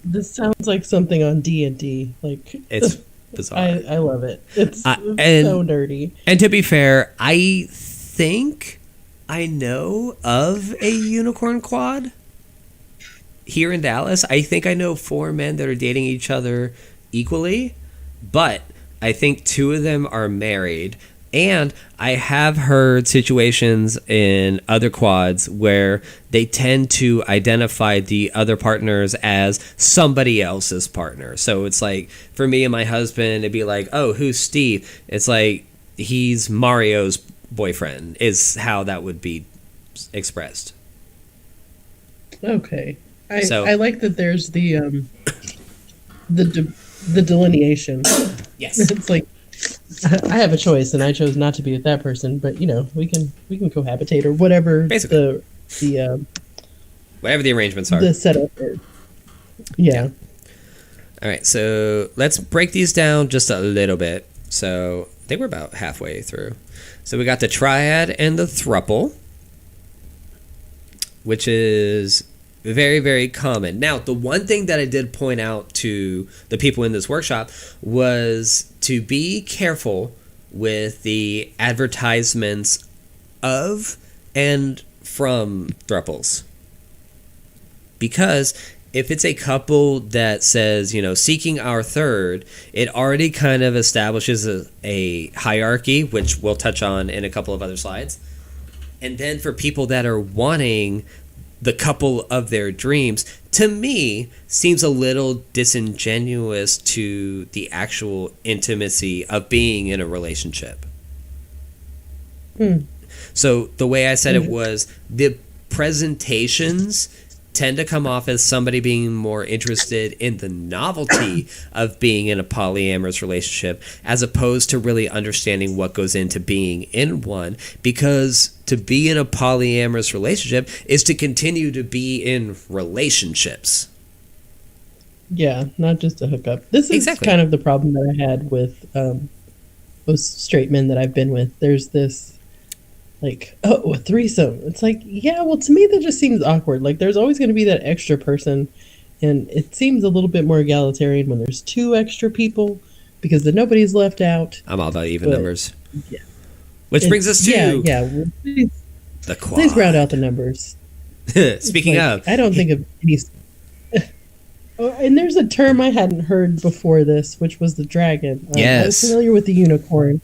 This sounds like something on D&D. Like It's bizarre. I love it. It's and- so nerdy. And to be fair, I think I know of a unicorn quad here in Dallas. I think I know 4 men that are dating each other equally, but I think 2 of them are married. And I have heard situations in other quads where they tend to identify the other partners as somebody else's partner. So it's like, for me and my husband, it'd be like, oh, who's Steve? It's like, he's Mario's boyfriend is how that would be expressed. Okay. So- I like that there's the delineation. Yes. It's like I have a choice, and I chose not to be with that person, but we can cohabitate or whatever. Basically. the Whatever the arrangements are. the setup is. Yeah. All right, so let's break these down just a little bit. So I think we're about halfway through. So we got the triad and the throuple, which is very, very common. Now, the one thing that I did point out to the people in this workshop was to be careful with the advertisements of and from thruples. Because if it's a couple that says, seeking our third, it already kind of establishes a hierarchy, which we'll touch on in a couple of other slides. And then for people that are wanting the couple of their dreams, to me, seems a little disingenuous to the actual intimacy of being in a relationship. So the way I said it was the presentations tend to come off as somebody being more interested in the novelty of being in a polyamorous relationship as opposed to really understanding what goes into being in one, because to be in a polyamorous relationship is to continue to be in relationships. Yeah, not just a hookup. This is kind of the problem that I had with most straight men that I've been with. There's this a threesome. It's like, yeah, well, to me that just seems awkward. Like, there's always going to be that extra person, and it seems a little bit more egalitarian when there's two extra people, because then nobody's left out. I'm all about even numbers. Yeah. Which brings us to well, the quad. Please round out the numbers. Speaking of, I don't think of any. Oh, and there's a term I hadn't heard before this, which was the dragon. Yes. I was familiar with the unicorn.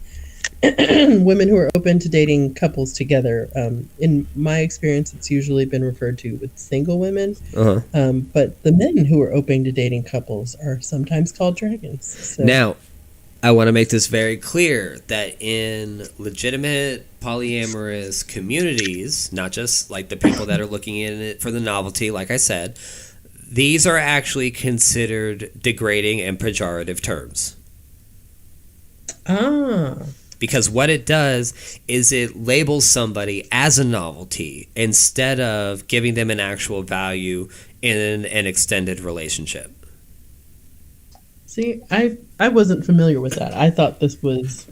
Women who are open to dating couples together. In my experience, it's usually been referred to with single women. But the men who are open to dating couples are sometimes called dragons. So. Now, I want to make this very clear that in legitimate polyamorous communities, not just like the people that are looking in it for the novelty, like I said, these are actually considered degrading and pejorative terms. Because what it does is it labels somebody as a novelty instead of giving them an actual value in an extended relationship. See, I wasn't familiar with that. I thought this was,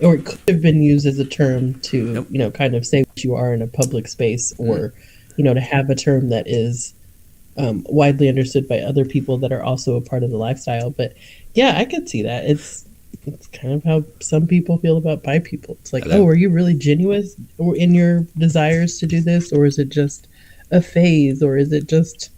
or it could have been used as a term to, kind of say what you are in a public space, or, to have a term that is widely understood by other people that are also a part of the lifestyle. But yeah, I could see that. It's kind of how some people feel about bi people. It's like, are you really genuine in your desires to do this, or is it just a phase, or is it just,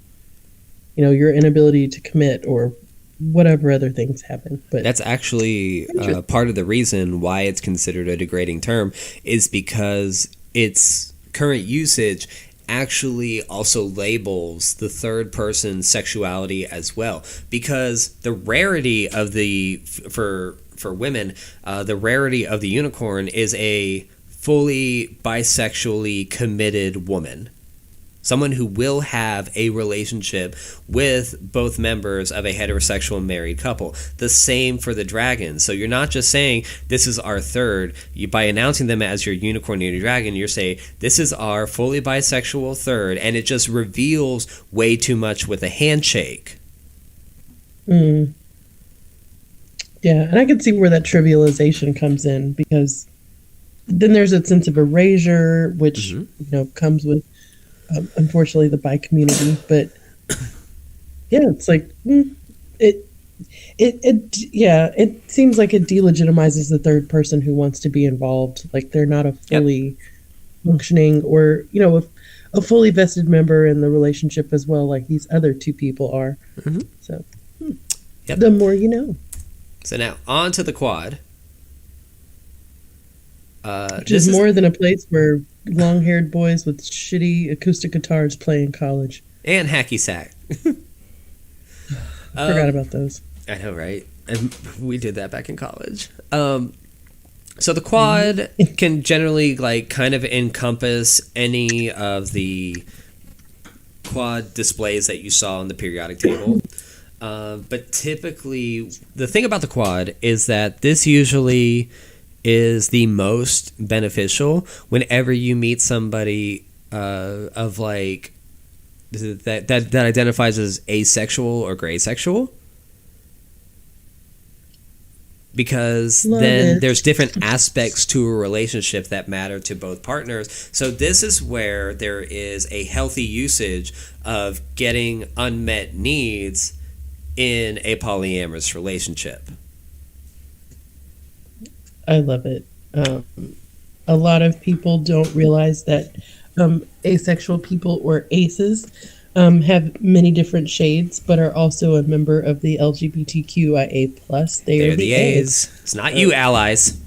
your inability to commit, or whatever other things happen? But that's actually part of the reason why it's considered a degrading term, is because its current usage actually also labels the third person's sexuality as well, because the rarity of for women, the rarity of the unicorn is a fully bisexually committed woman. Someone who will have a relationship with both members of a heterosexual married couple. The same for the dragon. So you're not just saying, this is our third. By announcing them as your unicorn and your dragon, you're saying, this is our fully bisexual third. And it just reveals way too much with a handshake. Yeah, and I can see where that trivialization comes in, because then there's a sense of erasure, which comes with, unfortunately, the bi community. But yeah, it's like it seems like it delegitimizes the third person who wants to be involved. Like, they're not a fully functioning, or a fully vested member in the relationship as well, like these other two people are. So the more you know. So now, on to the quad. Which is more than a place where long-haired boys with shitty acoustic guitars play in college. And hacky sack. Forgot about those. I know, right? And we did that back in college. So the quad can generally like kind of encompass any of the quad displays that you saw on the periodic table. But typically, the thing about the quad is that this usually is the most beneficial whenever you meet somebody of like that identifies as asexual or gray sexual. Because then there's different aspects to a relationship that matter to both partners. So this is where there is a healthy usage of getting unmet needs in a polyamorous relationship. I love it. A lot of people don't realize that asexual people, or aces, have many different shades, but are also a member of the LGBTQIA+. They're the A's. It's not you, allies.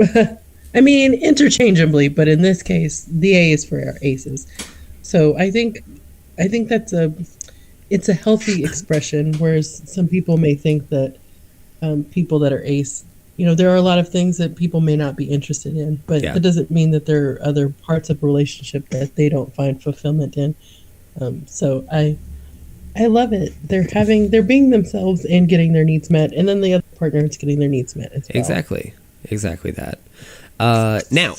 I mean, interchangeably, but in this case, the A is for our aces. So I think that's it's a healthy expression, whereas some people may think that people that are ace, there are a lot of things that people may not be interested in, but that doesn't mean that there are other parts of a relationship that they don't find fulfillment in. So I love it. They're being themselves and getting their needs met, and then the other partner is getting their needs met as well. Exactly that. Now,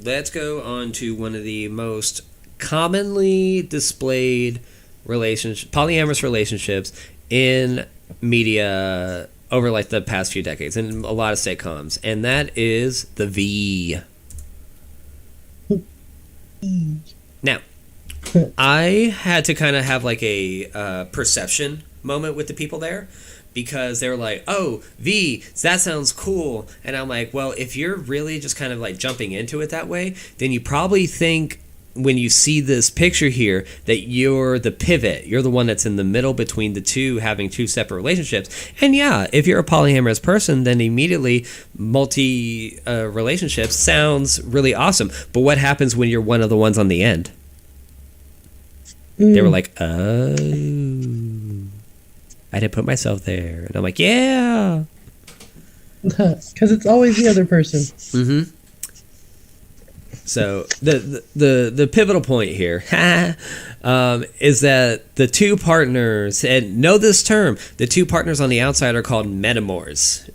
let's go on to one of the most commonly displayed polyamorous relationships in media over like the past few decades, and a lot of sitcoms, and that is the V. Now, I had to kind of have like a perception moment with the people there, because they were like, oh, V, that sounds cool. And I'm like, well, if you're really just kind of like jumping into it that way, then you probably think when you see this picture here that you're the pivot. You're the one that's in the middle between the two, having two separate relationships. And yeah, if you're a polyamorous person, then immediately multi relationships sounds really awesome. But what happens when you're one of the ones on the end? They were like, oh, I didn't put myself there. And I'm like, yeah. Because it's always the other person. Mm-hmm. So the pivotal point here is that the two partners, and know this term, the two partners on the outside are called metamors.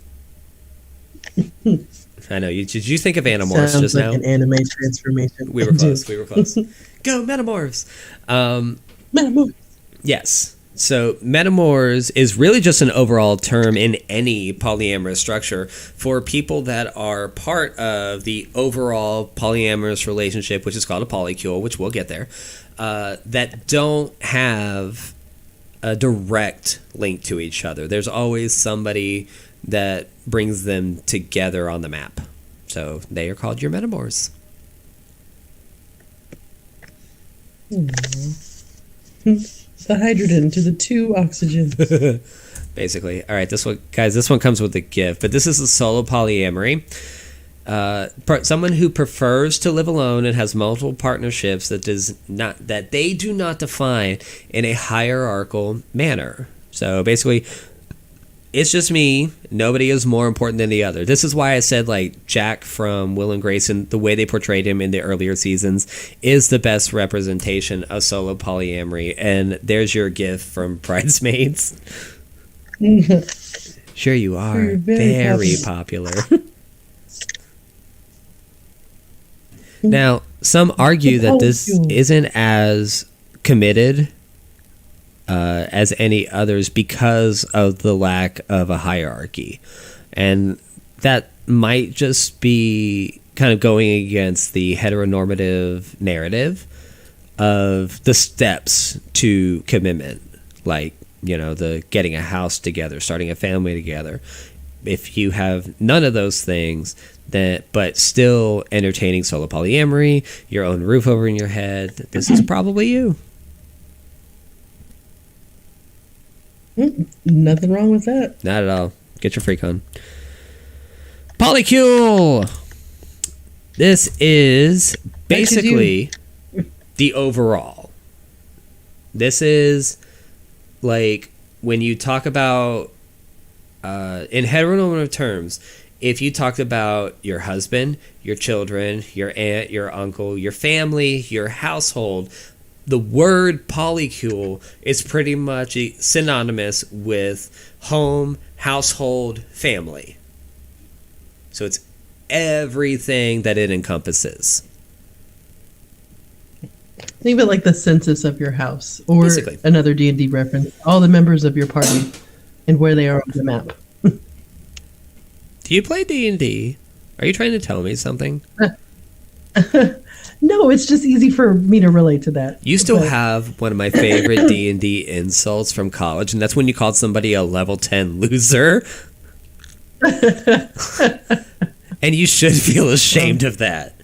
I know. Did you think of Animorphs Sounds just like now? An anime transformation. We were close. We were close. Go Metamorphs. Metamorphs. Yes. So metamors is really just an overall term in any polyamorous structure for people that are part of the overall polyamorous relationship, which is called a polycule, which we'll get there, that don't have a direct link to each other. There's always somebody that brings them together on the map. So they are called your metamors. The hydrogen to the two oxygen. Basically. All right, this one comes with a gift, but this is a solo polyamory. Someone who prefers to live alone and has multiple partnerships that they do not define in a hierarchical manner. So basically, it's just me. Nobody is more important than the other. This is why I said like Jack from Will and Grace, and the way they portrayed him in the earlier seasons is the best representation of solo polyamory. And there's your gift from Bridesmaids. Sure you are. You're very popular. Now, some argue that this isn't as committed as any others because of the lack of a hierarchy. And that might just be kind of going against the heteronormative narrative of the steps to commitment, like, the getting a house together, starting a family together. If you have none of those things, but still entertaining solo polyamory, your own roof over your head, this is probably you. Nothing wrong with that. Not at all. Get your freak on. Polycule! This is basically the overall. This is like when you talk about, in heteronormative terms, if you talked about your husband, your children, your aunt, your uncle, your family, your household, the word polycule is pretty much synonymous with home, household, family. So it's everything that it encompasses. Think of it like the census of your house, or Basically. another D&D reference, all the members of your party and where they are on the map. Do you play D&D? Are you trying to tell me something? No, it's just easy for me to relate to that. You still have one of my favorite D&D insults from college, and that's when you called somebody a level 10 loser. And you should feel ashamed of that.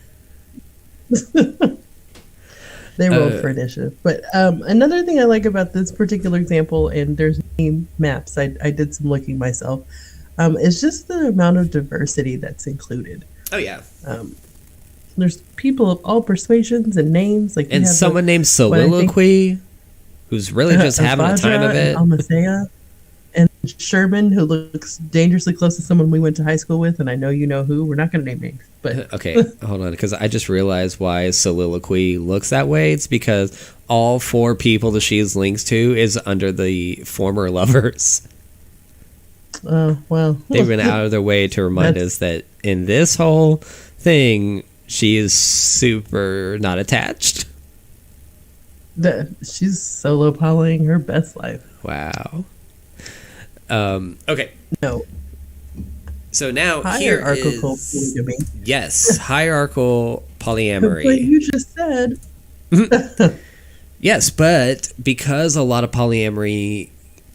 They rolled for initiative. But another thing I like about this particular example, and there's many maps, I did some looking myself, is just the amount of diversity that's included. Oh, yeah. There's people of all persuasions and names. Like, and someone named Soliloquy, who's really just having the time of it. Almasea, and Sherman, who looks dangerously close to someone we went to high school with, and I know you know who. We're not going to name names. But okay, hold on, because I just realized why Soliloquy looks that way. It's because all 4 people that she is linked to is under the former lovers. Oh, well. They went out of their way to remind us that in this whole thing, she is super not attached. She's solo polying her best life. Wow. Okay. No. So now hierarchical polygamy. Yes, hierarchical polyamory. But you just said. Yes, but because a lot of polyamory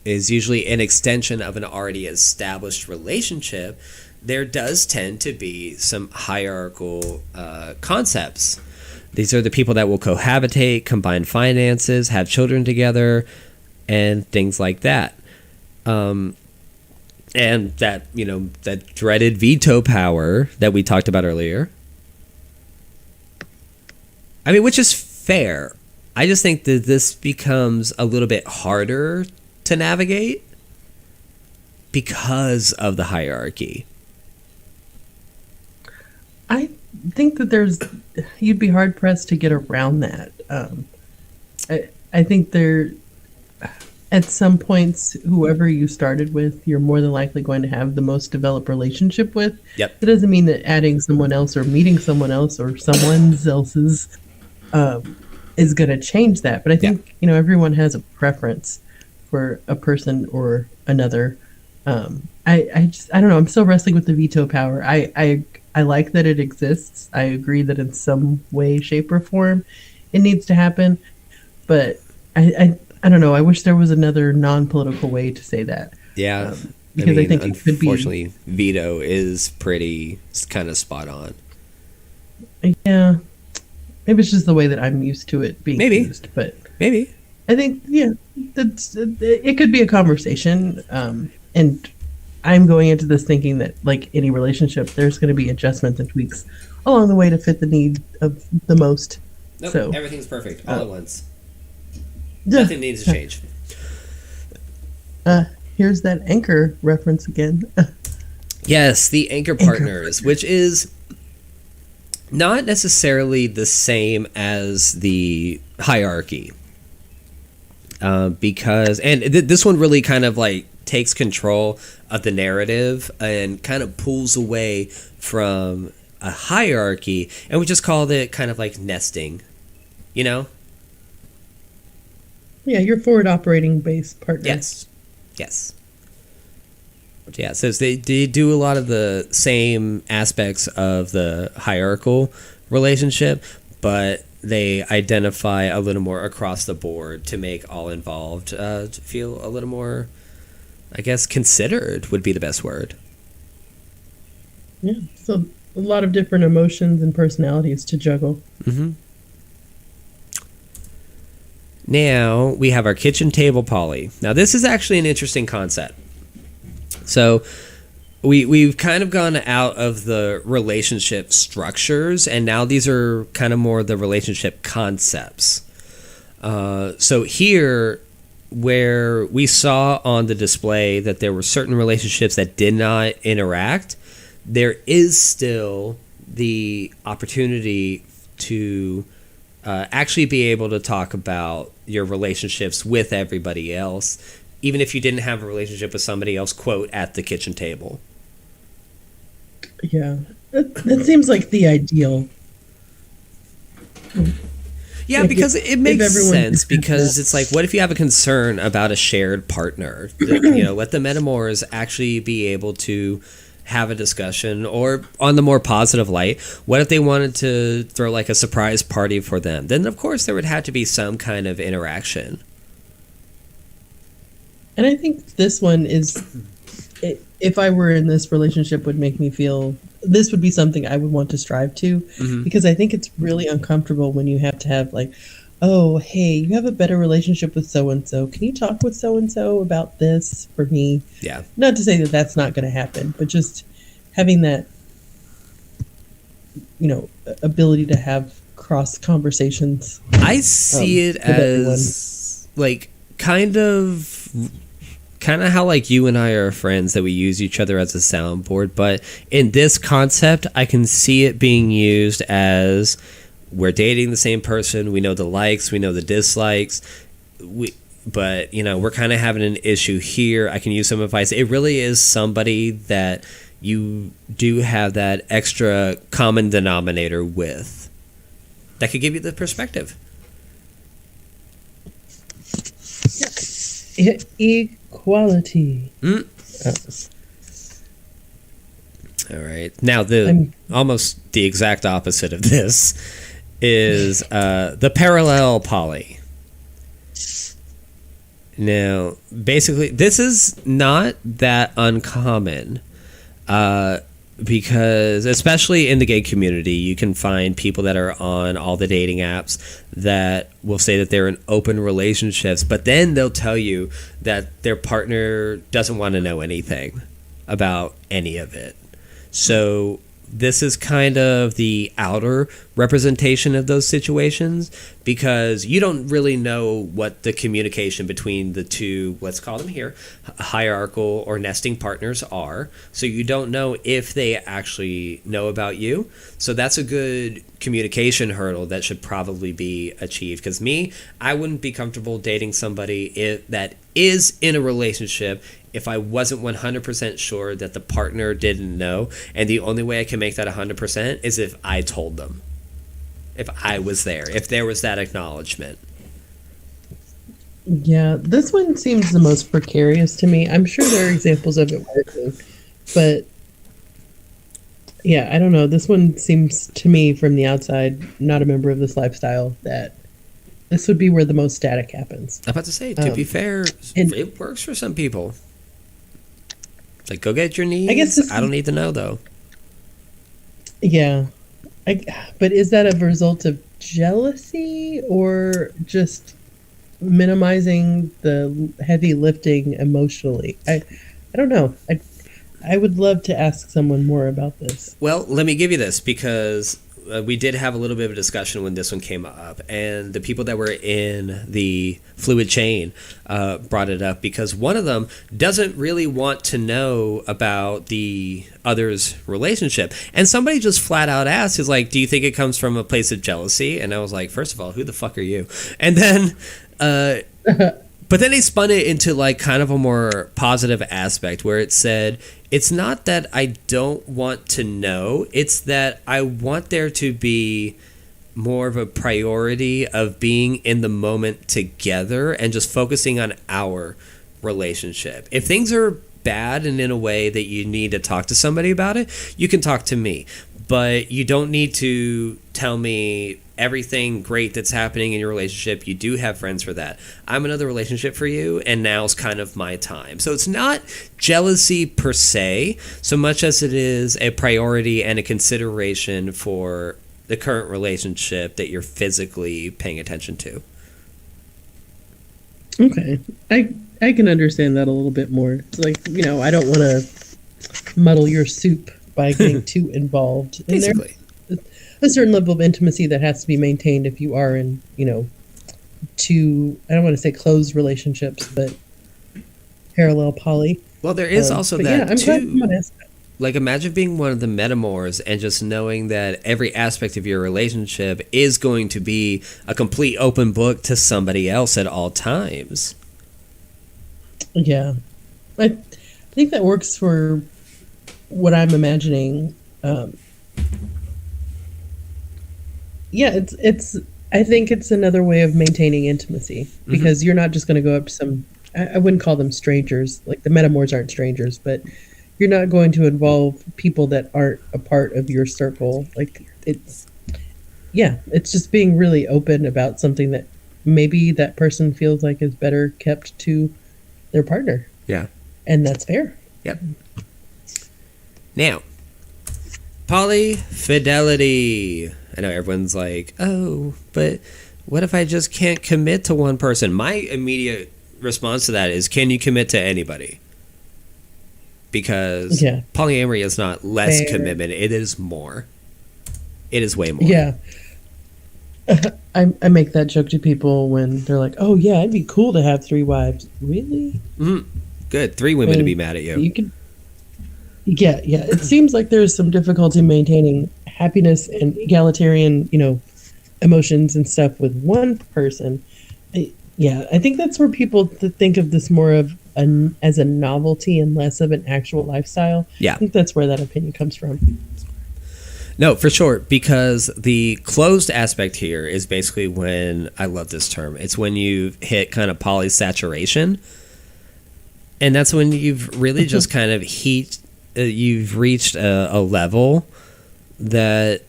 is usually an extension of an already established relationship, there does tend to be some hierarchical concepts. These are the people that will cohabitate, combine finances, have children together, and things like that. And that, that dreaded veto power that we talked about earlier. I mean, which is fair. I just think that this becomes a little bit harder to navigate because of the hierarchy. I think that you'd be hard pressed to get around that. I think at some points, whoever you started with, you're more than likely going to have the most developed relationship with. Yep. It doesn't mean that adding someone else or meeting someone else or someone else's is going to change that. But I think, everyone has a preference for a person or another. I don't know. I'm still wrestling with the veto power. I like that it exists. I agree that in some way, shape, or form, it needs to happen. But I don't know. I wish there was another non-political way to say that. Yeah. Because I think it could be. Unfortunately, veto is pretty kind of spot on. Yeah. Maybe it's just the way that I'm used to it being used. But maybe. I think, it could be a conversation. And I'm going into this thinking that, like any relationship, there's going to be adjustments and tweaks along the way to fit the need of the most. Nope, so everything's perfect all at once. Nothing needs to change. Here's that Anchor reference again. Yes, the Anchor Partners, which is not necessarily the same as the hierarchy. Because this one really kind of like takes control of the narrative and kind of pulls away from a hierarchy, and we just called it kind of like nesting, Yeah, your forward operating base partner. Yes. Yeah, so they do a lot of the same aspects of the hierarchical relationship, but they identify a little more across the board to make all involved feel a little more, I guess, considered would be the best word. Yeah, so a lot of different emotions and personalities to juggle. Mm-hmm. Now we have our kitchen table poly. Now this is actually an interesting concept. So we've kind of gone out of the relationship structures, and now these are kind of more the relationship concepts. So here, where we saw on the display that there were certain relationships that did not interact, there is still the opportunity to actually be able to talk about your relationships with everybody else, even if you didn't have a relationship with somebody else, quote, at the kitchen table. Yeah, that seems like the ideal. Yeah, like because it makes sense, because it's like, what if you have a concern about a shared partner? Let the metamors actually be able to have a discussion, or on the more positive light, what if they wanted to throw like a surprise party for them? Then of course there would have to be some kind of interaction. And I think this one is, if I were in this relationship, would make me feel, this would be something I would want to strive to, because I think it's really uncomfortable when you have to have like, oh, hey, you have a better relationship with so-and-so. Can you talk with so-and-so about this for me? Yeah. Not to say that that's not going to happen, but just having that, ability to have cross conversations. I see it as like kind of how like you and I are friends, that we use each other as a soundboard. But in this concept, I can see it being used as, we're dating the same person, we know the likes, we know the dislikes, but we're kind of having an issue here. I can use some advice. It really is somebody that you do have that extra common denominator with, that could give you the perspective. Equality. All right. Now, almost the exact opposite of this is the parallel poly. Now, basically, this is not that uncommon, because especially in the gay community, you can find people that are on all the dating apps that will say that they're in open relationships, but then they'll tell you that their partner doesn't want to know anything about any of it. So this is kind of the outer representation of those situations, because you don't really know what the communication between the two, let's call them here, hierarchical or nesting partners are. So you don't know if they actually know about you. So that's a good communication hurdle that should probably be achieved. Because I wouldn't be comfortable dating somebody that is in a relationship if I wasn't 100% sure that the partner didn't know. And the only way I can make that 100% is if I told them, if I was there, if there was that acknowledgement. Yeah, this one seems the most precarious to me. I'm sure there are examples of it working, but yeah, I don't know. This one seems to me, from the outside, not a member of this lifestyle, that this would be where the most static happens. I'm about to say, to be fair, it works for some people. Like, go get your needs. I guess I don't need to know, though. Yeah. But is that a result of jealousy, or just minimizing the heavy lifting emotionally? I don't know. I would love to ask someone more about this. Well, let me give you this, because we did have a little bit of a discussion when this one came up, and the people that were in the fluid chain brought it up, because one of them doesn't really want to know about the other's relationship. And somebody just flat out asked, is like, do you think it comes from a place of jealousy? And I was like, first of all, who the fuck are you? And then but then they spun it into like kind of a more positive aspect, where it said, it's not that I don't want to know, it's that I want there to be more of a priority of being in the moment together and just focusing on our relationship. If things are bad and in a way that you need to talk to somebody about it, you can talk to me. But you don't need to tell me everything great that's happening in your relationship. You do have friends for that. I'm another relationship for you, and now's kind of my time. So it's not jealousy per se, so much as it is a priority and a consideration for the current relationship that you're physically paying attention to. Okay. I can understand that a little bit more. It's like, I don't want to muddle your soup by getting too involved. And basically. There's a certain level of intimacy that has to be maintained if you are in, two, I don't want to say closed relationships, but parallel poly. Well, there is also that, I'm too. glad someone asked that. like, imagine being one of the metamors and just knowing that every aspect of your relationship is going to be a complete open book to somebody else at all times. Yeah. I think that works for what I'm imagining. Yeah, it's I think it's another way of maintaining intimacy because you're not just going to go up to some, I wouldn't call them strangers. Like the metamors aren't strangers, but you're not going to involve people that aren't a part of your circle. Like it's just being really open about something that maybe that person feels like is better kept to their partner. Yeah. And that's fair. Yep. Now, polyfidelity. I know everyone's like, oh, but what if I just can't commit to one person? My immediate response to that is, can you commit to anybody? Because polyamory is not less commitment. It is more. It is way more. Yeah. I make that joke to people when they're like, oh, yeah, it'd be cool to have 3 wives. Really? Mm-hmm. Good. 3 women to be mad at you. You could. Yeah. It seems like there's some difficulty maintaining happiness and egalitarian, emotions and stuff with one person. I think that's where people think of this more of as a novelty and less of an actual lifestyle. Yeah. I think that's where that opinion comes from. No, for sure, because the closed aspect here is basically when, I love this term, it's when you hit kind of polysaturation. And that's when you've really just kind of you've reached a level that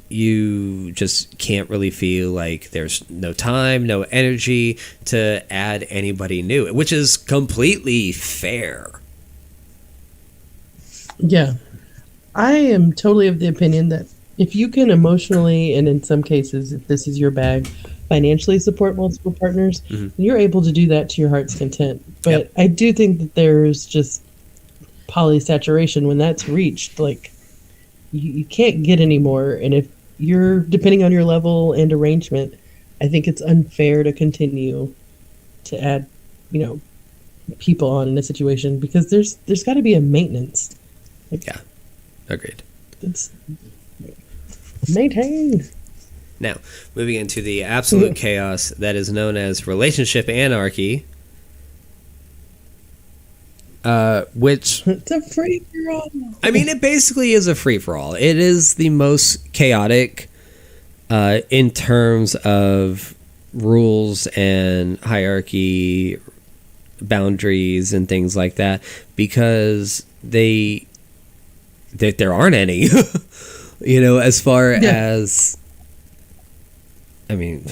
you just can't really feel like there's no time, no energy to add anybody new, which is completely fair. Yeah. I am totally of the opinion that if you can emotionally, and in some cases, if this is your bag, financially support multiple partners, you're able to do that to your heart's content. But I do think that there's just polysaturation when that's reached. Like, you can't get any more. And if you're, depending on your level and arrangement, I think it's unfair to continue to add, people on in a situation because there's got to be a maintenance. Yeah. Agreed. It's maintained. Now, moving into the absolute chaos that is known as relationship anarchy, which... It's a free-for-all. I mean, it basically is a free-for-all. It is the most chaotic in terms of rules and hierarchy, boundaries, and things like that, because there aren't any, as far as, I mean,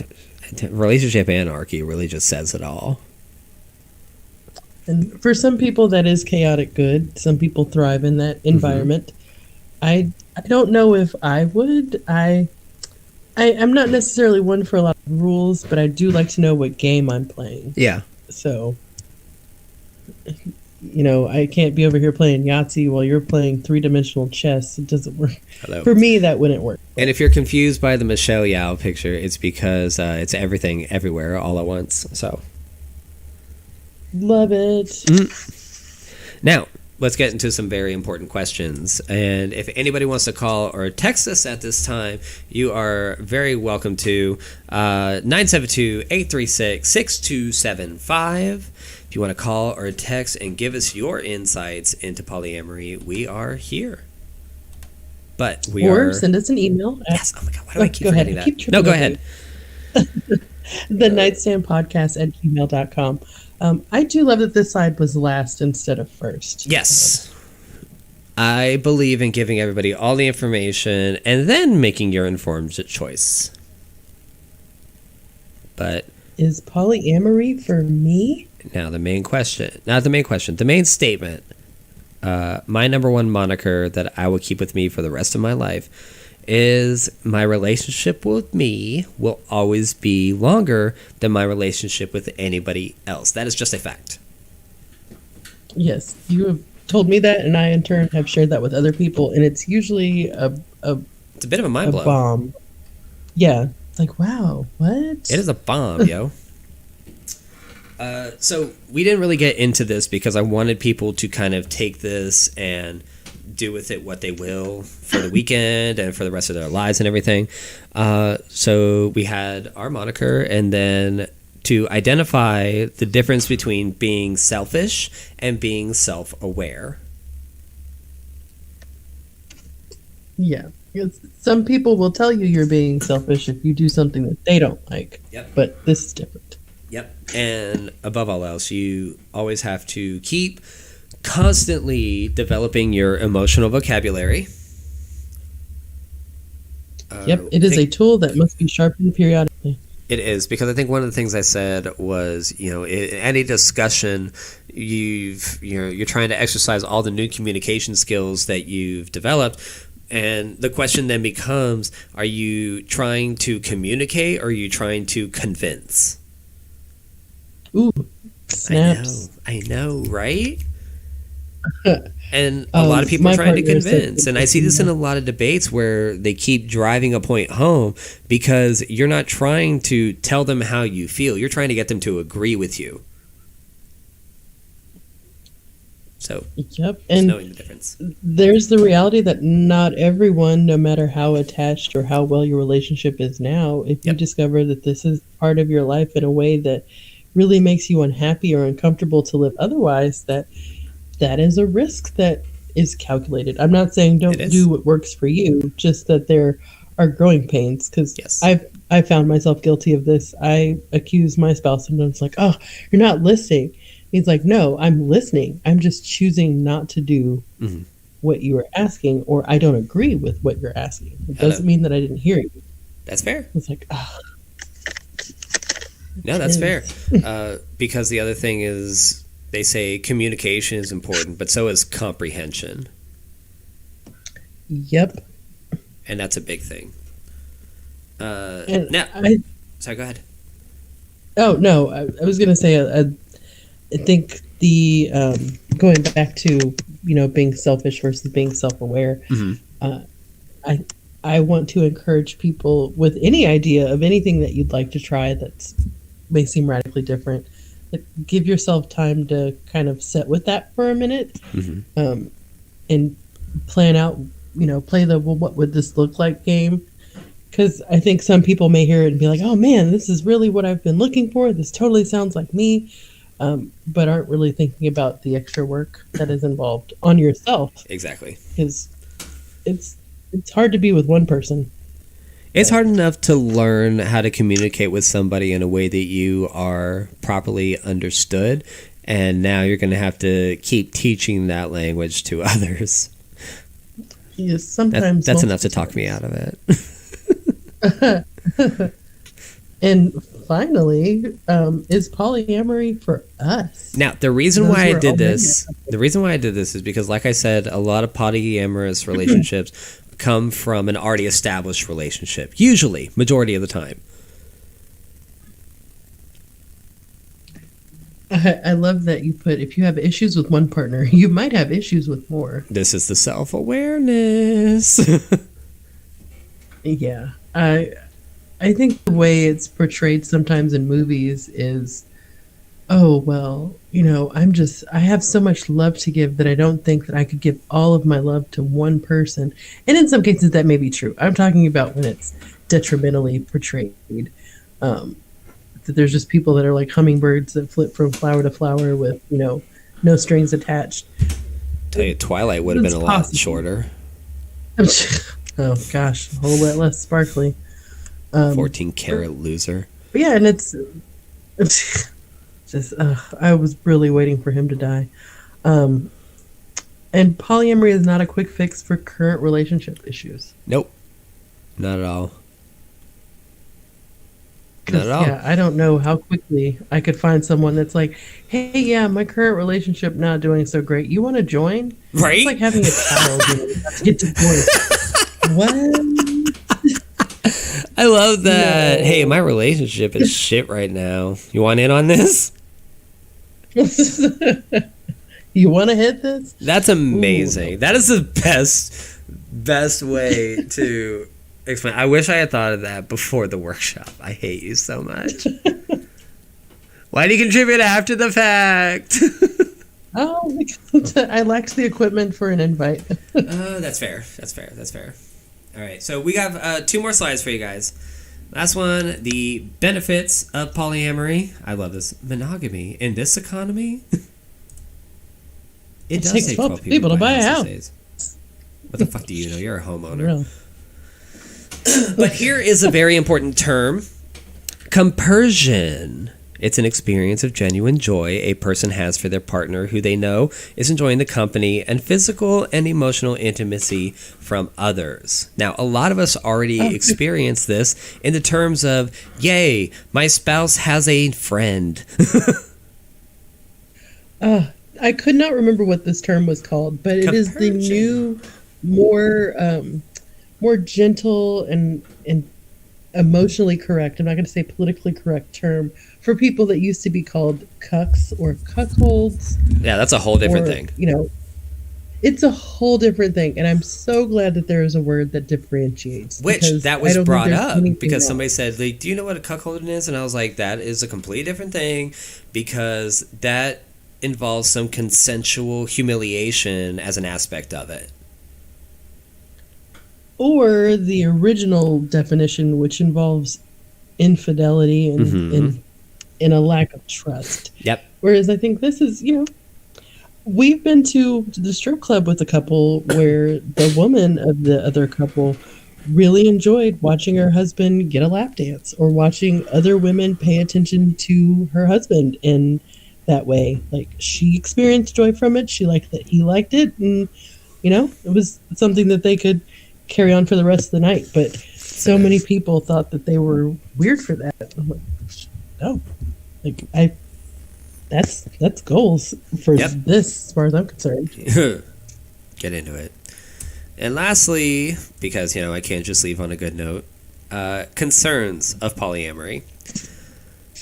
relationship anarchy really just says it all. And for some people that is chaotic good. Some people thrive in that environment. I don't know if I would. I'm not necessarily one for a lot of rules, but I do like to know what game I'm playing. Yeah. So, I can't be over here playing Yahtzee while you're playing 3-dimensional chess. It doesn't work. Hello. For me, that wouldn't work. And if you're confused by the Michelle Yao picture, it's because it's everything, everywhere, all at once. So, love it. Now, let's get into some very important questions. And if anybody wants to call or text us at this time, you are very welcome to 972-836-6275. If you want to call or text and give us your insights into polyamory, we are here. But or send us an email. Yes. Oh my God. Why do I keep forgetting that? No, go ahead. The Nightstand Podcast at gmail.com. I do love that this side was last instead of first. Yes. I believe in giving everybody all the information and then making your informed choice. But is polyamory for me? Now the main statement. My number one moniker that I will keep with me for the rest of my life is my relationship with me will always be longer than my relationship with anybody else. That is just a fact. Yes, you have told me that, and I in turn have shared that with other people, and it's usually it's a bit of a mind blow. Bomb. Yeah, it's like, wow, what? It is a bomb, yo. So we didn't really get into this because I wanted people to kind of take this and do with it what they will for the weekend and for the rest of their lives and everything. So we had our moniker, and then to identify the difference between being selfish and being self-aware. Yeah. Because some people will tell you you're being selfish if you do something that they don't like. Yep. But this is different. Yep. And above all else, you always have to keep constantly developing your emotional vocabulary. Yep. It is a tool that must be sharpened periodically. It is, because I think one of the things I said was, in any discussion, you're trying to exercise all the new communication skills that you've developed. And the question then becomes, are you trying to communicate or are you trying to convince? Ooh, snaps. I know, right? And a lot of people are trying to convince. And I see this in a lot of debates where they keep driving a point home because you're not trying to tell them how you feel. You're trying to get them to agree with you. So, yep. And knowing the difference. There's the reality that not everyone, no matter how attached or how well your relationship is now, if you discover that this is part of your life in a way that really makes you unhappy or uncomfortable to live otherwise, that is a risk that is calculated. I'm not saying don't do what works for you, just that there are growing pains, because I've found myself guilty of this. I accuse my spouse sometimes, like, oh, you're not listening. He's like, no, I'm listening. I'm just choosing not to do what you were asking, or I don't agree with what you're asking. It doesn't mean that I didn't hear you. That's fair. It's like, oh. No, that's fair. Because the other thing is, they say communication is important, but so is comprehension. Yep. And that's a big thing. Sorry, go ahead. Oh, no, I was going to say, I think the going back to being selfish versus being self-aware. I want to encourage people with any idea of anything that you'd like to try that may seem radically different. Like, give yourself time to kind of sit with that for a minute, and plan out. Play the what would this look like game. Because I think some people may hear it and be like, "Oh man, this is really what I've been looking for. This totally sounds like me." But aren't really thinking about the extra work that is involved on yourself. Exactly. Because it's hard to be with one person. It's hard enough to learn how to communicate with somebody in a way that you are properly understood, and now you're going to have to keep teaching that language to others. Yes, sometimes that's enough to talk me out of it. And finally, is polyamory for us? Now, the reason why I did this is because, like I said, a lot of polyamorous relationships come from an already established relationship, usually, majority of the time. I love that you put, if you have issues with one partner, you might have issues with more. This is the self-awareness. Yeah. I think the way it's portrayed sometimes in movies is, oh, well, I have so much love to give that I don't think that I could give all of my love to one person. And in some cases that may be true. I'm talking about when it's detrimentally portrayed. That there's just people that are like hummingbirds that flip from flower to flower with, no strings attached. Tell you, Twilight would have been a lot shorter. Oh gosh, a whole lot less sparkly. 14-karat loser. But yeah, and it's just I was really waiting for him to die. And polyamory is not a quick fix for current relationship issues. Nope, not at all. Not at all. Yeah, I don't know how quickly I could find someone that's like, hey, yeah, my current relationship not doing so great. You want to join? Right? It's like having a child. You have to get divorced. What? I love that. No. Hey, my relationship is shit right now. You want in on this? You want to hit this? That's amazing. Ooh. That is the best way to explain. I wish I had thought of that before the workshop. I hate you so much. Why do you contribute after the fact? Oh, I lacked the equipment for an invite. That's fair. That's fair. That's fair. All right, so we got 2 more slides for you guys. Last one, the benefits of polyamory. I love this. Monogamy in this economy. It does take 12 people to buy a house. These days. What the fuck do you know? You're a homeowner. But here is a very important term. Compersion. It's an experience of genuine joy a person has for their partner who they know is enjoying the company and physical and emotional intimacy from others. Now, a lot of us already experience this in the terms of, yay, my spouse has a friend. I could not remember what this term was called, but it is the new, more gentle and emotionally correct, I'm not going to say politically correct term, for people that used to be called cucks or cuckolds. Yeah, that's a whole different thing. You know, it's a whole different thing. And I'm so glad that there is a word that differentiates. Which, that was brought up because somebody said, like, do you know what a cuckold is? And I was like, that is a completely different thing because that involves some consensual humiliation as an aspect of it. Or the original definition, which involves infidelity and a lack of trust. Yep. Whereas I think this is, you know, we've been to the strip club with a couple where the woman of the other couple really enjoyed watching her husband get a lap dance or watching other women pay attention to her husband in that way. Like, she experienced joy from it. She liked that he liked it. And, you know, it was something that they could carry on for the rest of the night. But so many people thought that they were weird for that. I'm like, no. Like, that's goals for this, as far as I'm concerned. Get into it. And lastly, because, you know, I can't just leave on a good note, concerns of polyamory.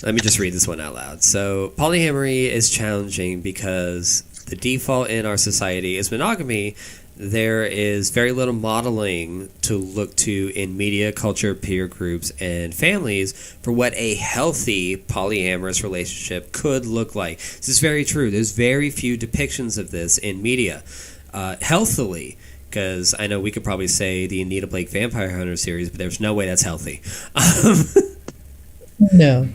Let me just read this one out loud. So, polyamory is challenging because the default in our society is monogamy. There is very little modeling to look to in media, culture, peer groups, and families for what a healthy polyamorous relationship could look like. This is very true. There's very few depictions of this in media. Healthily, because I know we could probably say the Anita Blake Vampire Hunter series, but there's no way that's healthy. No.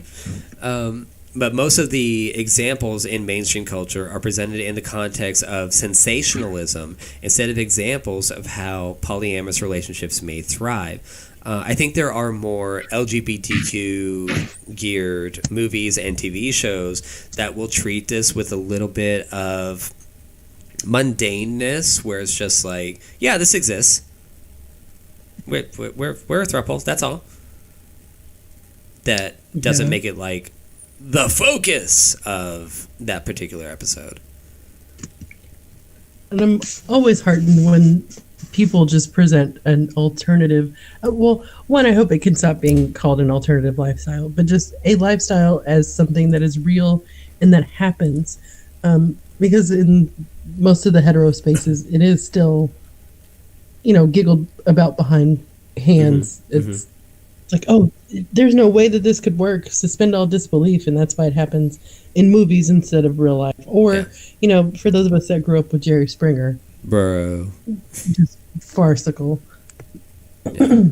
But most of the examples in mainstream culture are presented in the context of sensationalism instead of examples of how polyamorous relationships may thrive. I think there are more LGBTQ-geared movies and TV shows that will treat this with a little bit of mundaneness, where it's just like, yeah, this exists. We're a throuple, that's all. That doesn't make it like the focus of that particular episode. And I'm always heartened when people just present an alternative. Well, one, I hope it can stop being called an alternative lifestyle, but just a lifestyle as something that is real and that happens. Because in most of the hetero spaces, it is still, you know, giggled about behind hands. It's like, oh, there's no way that this could work. Suspend all disbelief, and that's why it happens in movies instead of real life. Or, you know, for those of us that grew up with Jerry Springer. Bro. Just farcical. Yeah.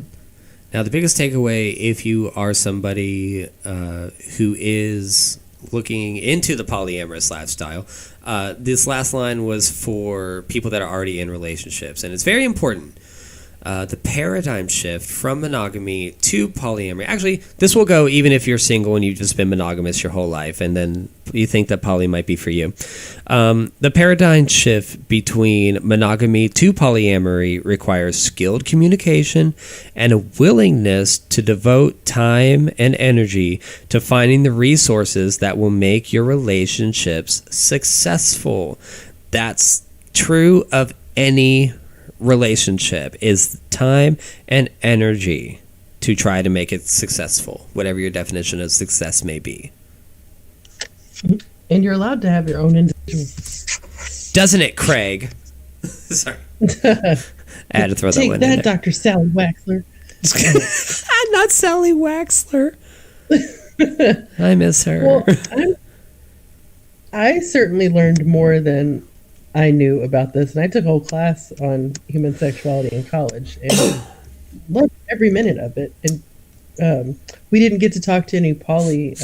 Now, the biggest takeaway, if you are somebody who is looking into the polyamorous lifestyle, this last line was for people that are already in relationships, and it's very important. The paradigm shift from monogamy to polyamory. Actually, this will go even if you're single and you've just been monogamous your whole life and then you think that poly might be for you. The paradigm shift between monogamy to polyamory requires skilled communication and a willingness to devote time and energy to finding the resources that will make your relationships successful. That's true of any relationship, is time and energy to try to make it successful, whatever your definition of success may be. And you're allowed to have your own individual. Doesn't it, Craig? Sorry. I had to throw that one in there. Take that, Dr. Sally Waxler. I'm not Sally Waxler. I miss her. Well, I certainly learned more than I knew about this, and I took a whole class on human sexuality in college and loved every minute of it. And we didn't get to talk to any poly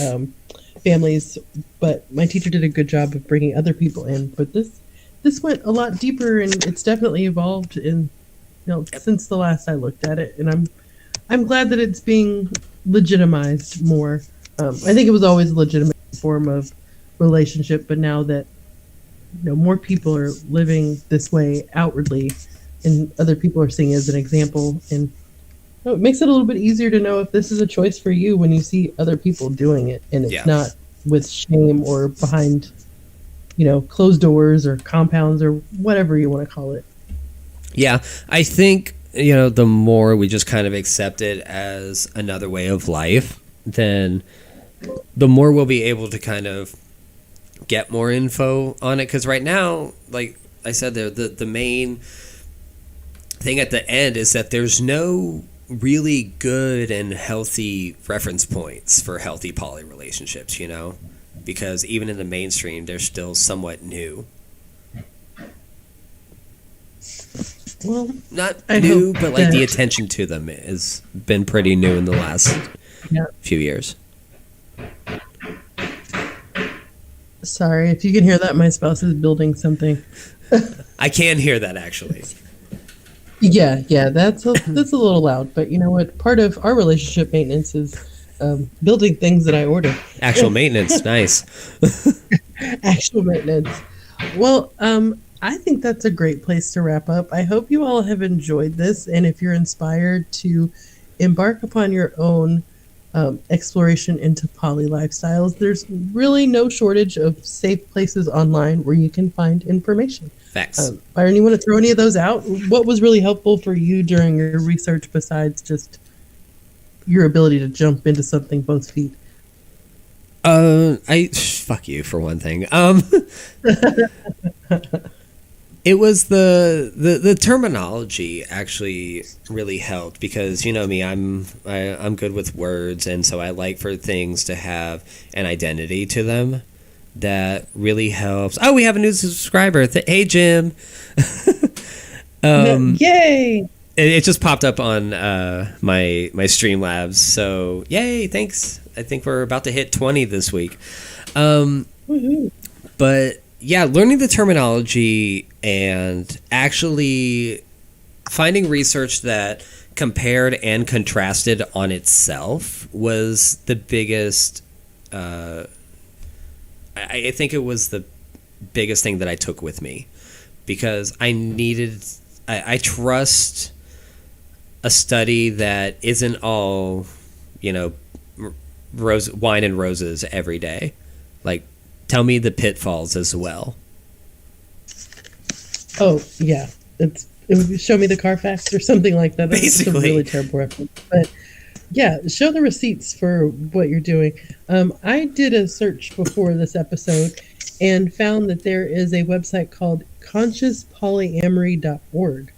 families, but my teacher did a good job of bringing other people in. But this went a lot deeper, and it's definitely evolved in since the last I looked at it, and I'm glad that it's being legitimized more. I think it was always a legitimate form of relationship, but now that more people are living this way outwardly, and other people are seeing it as an example, and it makes it a little bit easier to know if this is a choice for you when you see other people doing it, and it's not with shame or behind closed doors or compounds or whatever you want to call it. Yeah, I think the more we just kind of accept it as another way of life, then the more we'll be able to kind of get more info on it. Because right now, like I said, the main thing at the end is that there's no really good and healthy reference points for healthy poly relationships, because even in the mainstream, they're still somewhat new. Well, not new, but like the attention to them has been pretty new in the last few years. Sorry, if you can hear that, my spouse is building something. I can hear that, actually. Yeah, that's a little loud, but you know what? Part of our relationship maintenance is building things that I order. Actual maintenance, nice. Actual maintenance. Well, I think that's a great place to wrap up. I hope you all have enjoyed this, and if you're inspired to embark upon your own exploration into poly lifestyles, there's really no shortage of safe places online where you can find information. Facts. Byron, you want to throw any of those out? What was really helpful for you during your research besides just your ability to jump into something both feet? Fuck you for one thing. It was the terminology actually really helped because me, I'm good with words, and so I like for things to have an identity to them. That really helps. Oh, we have a new subscriber. Hey, Jim. Yay! It just popped up on my Streamlabs. So yay! Thanks. I think we're about to hit 20 this week. But yeah, learning the terminology and actually finding research that compared and contrasted on itself was the biggest. I think it was the biggest thing that I took with me because I trust a study that isn't all, wine and roses every day. Like, tell me the pitfalls as well. Oh, yeah. It would show me the Carfax or something like that. That's basically a really terrible reference. But yeah, show the receipts for what you're doing. I did a search before this episode and found that there is a website called consciouspolyamory.org.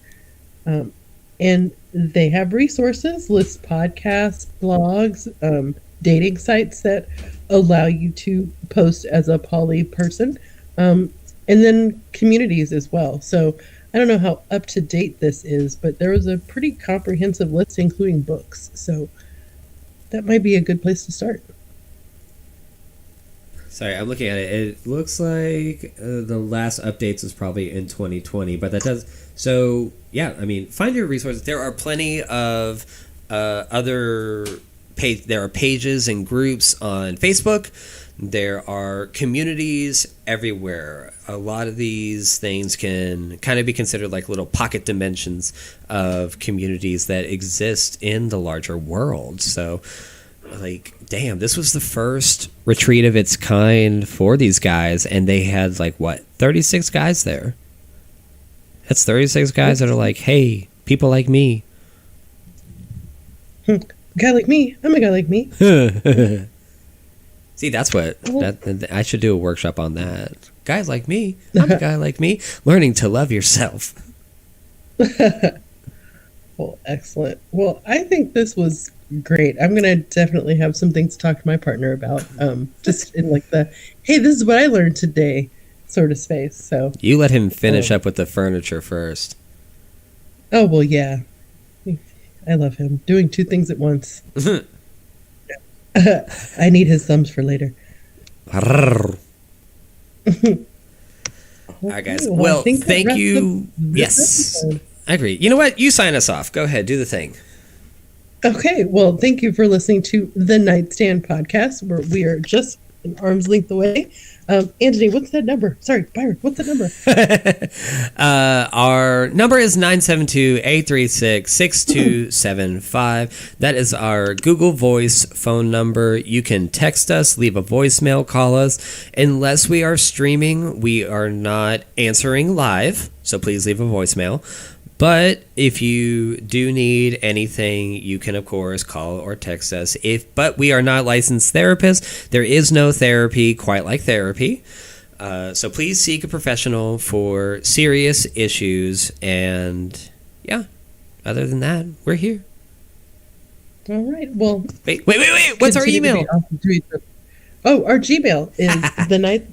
And they have resources, list podcasts, blogs, dating sites that allow you to post as a poly person, and then communities as well. So I don't know how up to date this is, but there was a pretty comprehensive list, including books. So that might be a good place to start. Sorry, I'm looking at it. It looks like the last updates is probably in 2020, but that does. So yeah, I mean, find your resources. There are plenty of other page. There are pages and groups on Facebook. There are communities everywhere. A lot of these things can kind of be considered like little pocket dimensions of communities that exist in the larger world. So, like, damn, this was the first retreat of its kind for these guys, and they had, 36 guys there. That's 36 guys that are like, hey, people like me. A guy like me. I'm a guy like me. See, that's what I should do a workshop on that. Guys like me, I'm a guy like me, learning to love yourself. Well, excellent. Well, I think this was Great. I'm gonna definitely have some things to talk to my partner about. Just in like the, hey, this is what I learned today sort of space. So, You let him finish um, up with the furniture first. oh well, yeah. I love him doing two things at once. I need his thumbs for later. All right, Okay, guys. well, I Well, think that thank wraps up you. this Yes, episode. I agree. You know what? You sign us off. Go ahead. Do the thing. Okay, well, thank you for listening to the Nightstand podcast, where we are just an arm's length away. Anthony, what's that number? Sorry, Byron, what's that number? Our number is 972-836-6275. That is our Google Voice phone number. You can text us, leave a voicemail, call us. Unless we are streaming, we are not answering live, so please leave a voicemail. But if you do need anything, you can, of course, call or text us. But we are not licensed therapists. There is no therapy quite like therapy. So please seek a professional for serious issues. And yeah, other than that, we're here. All right, well, Wait. What's our continue to be email? awesome to each other. Oh, our Gmail is the night.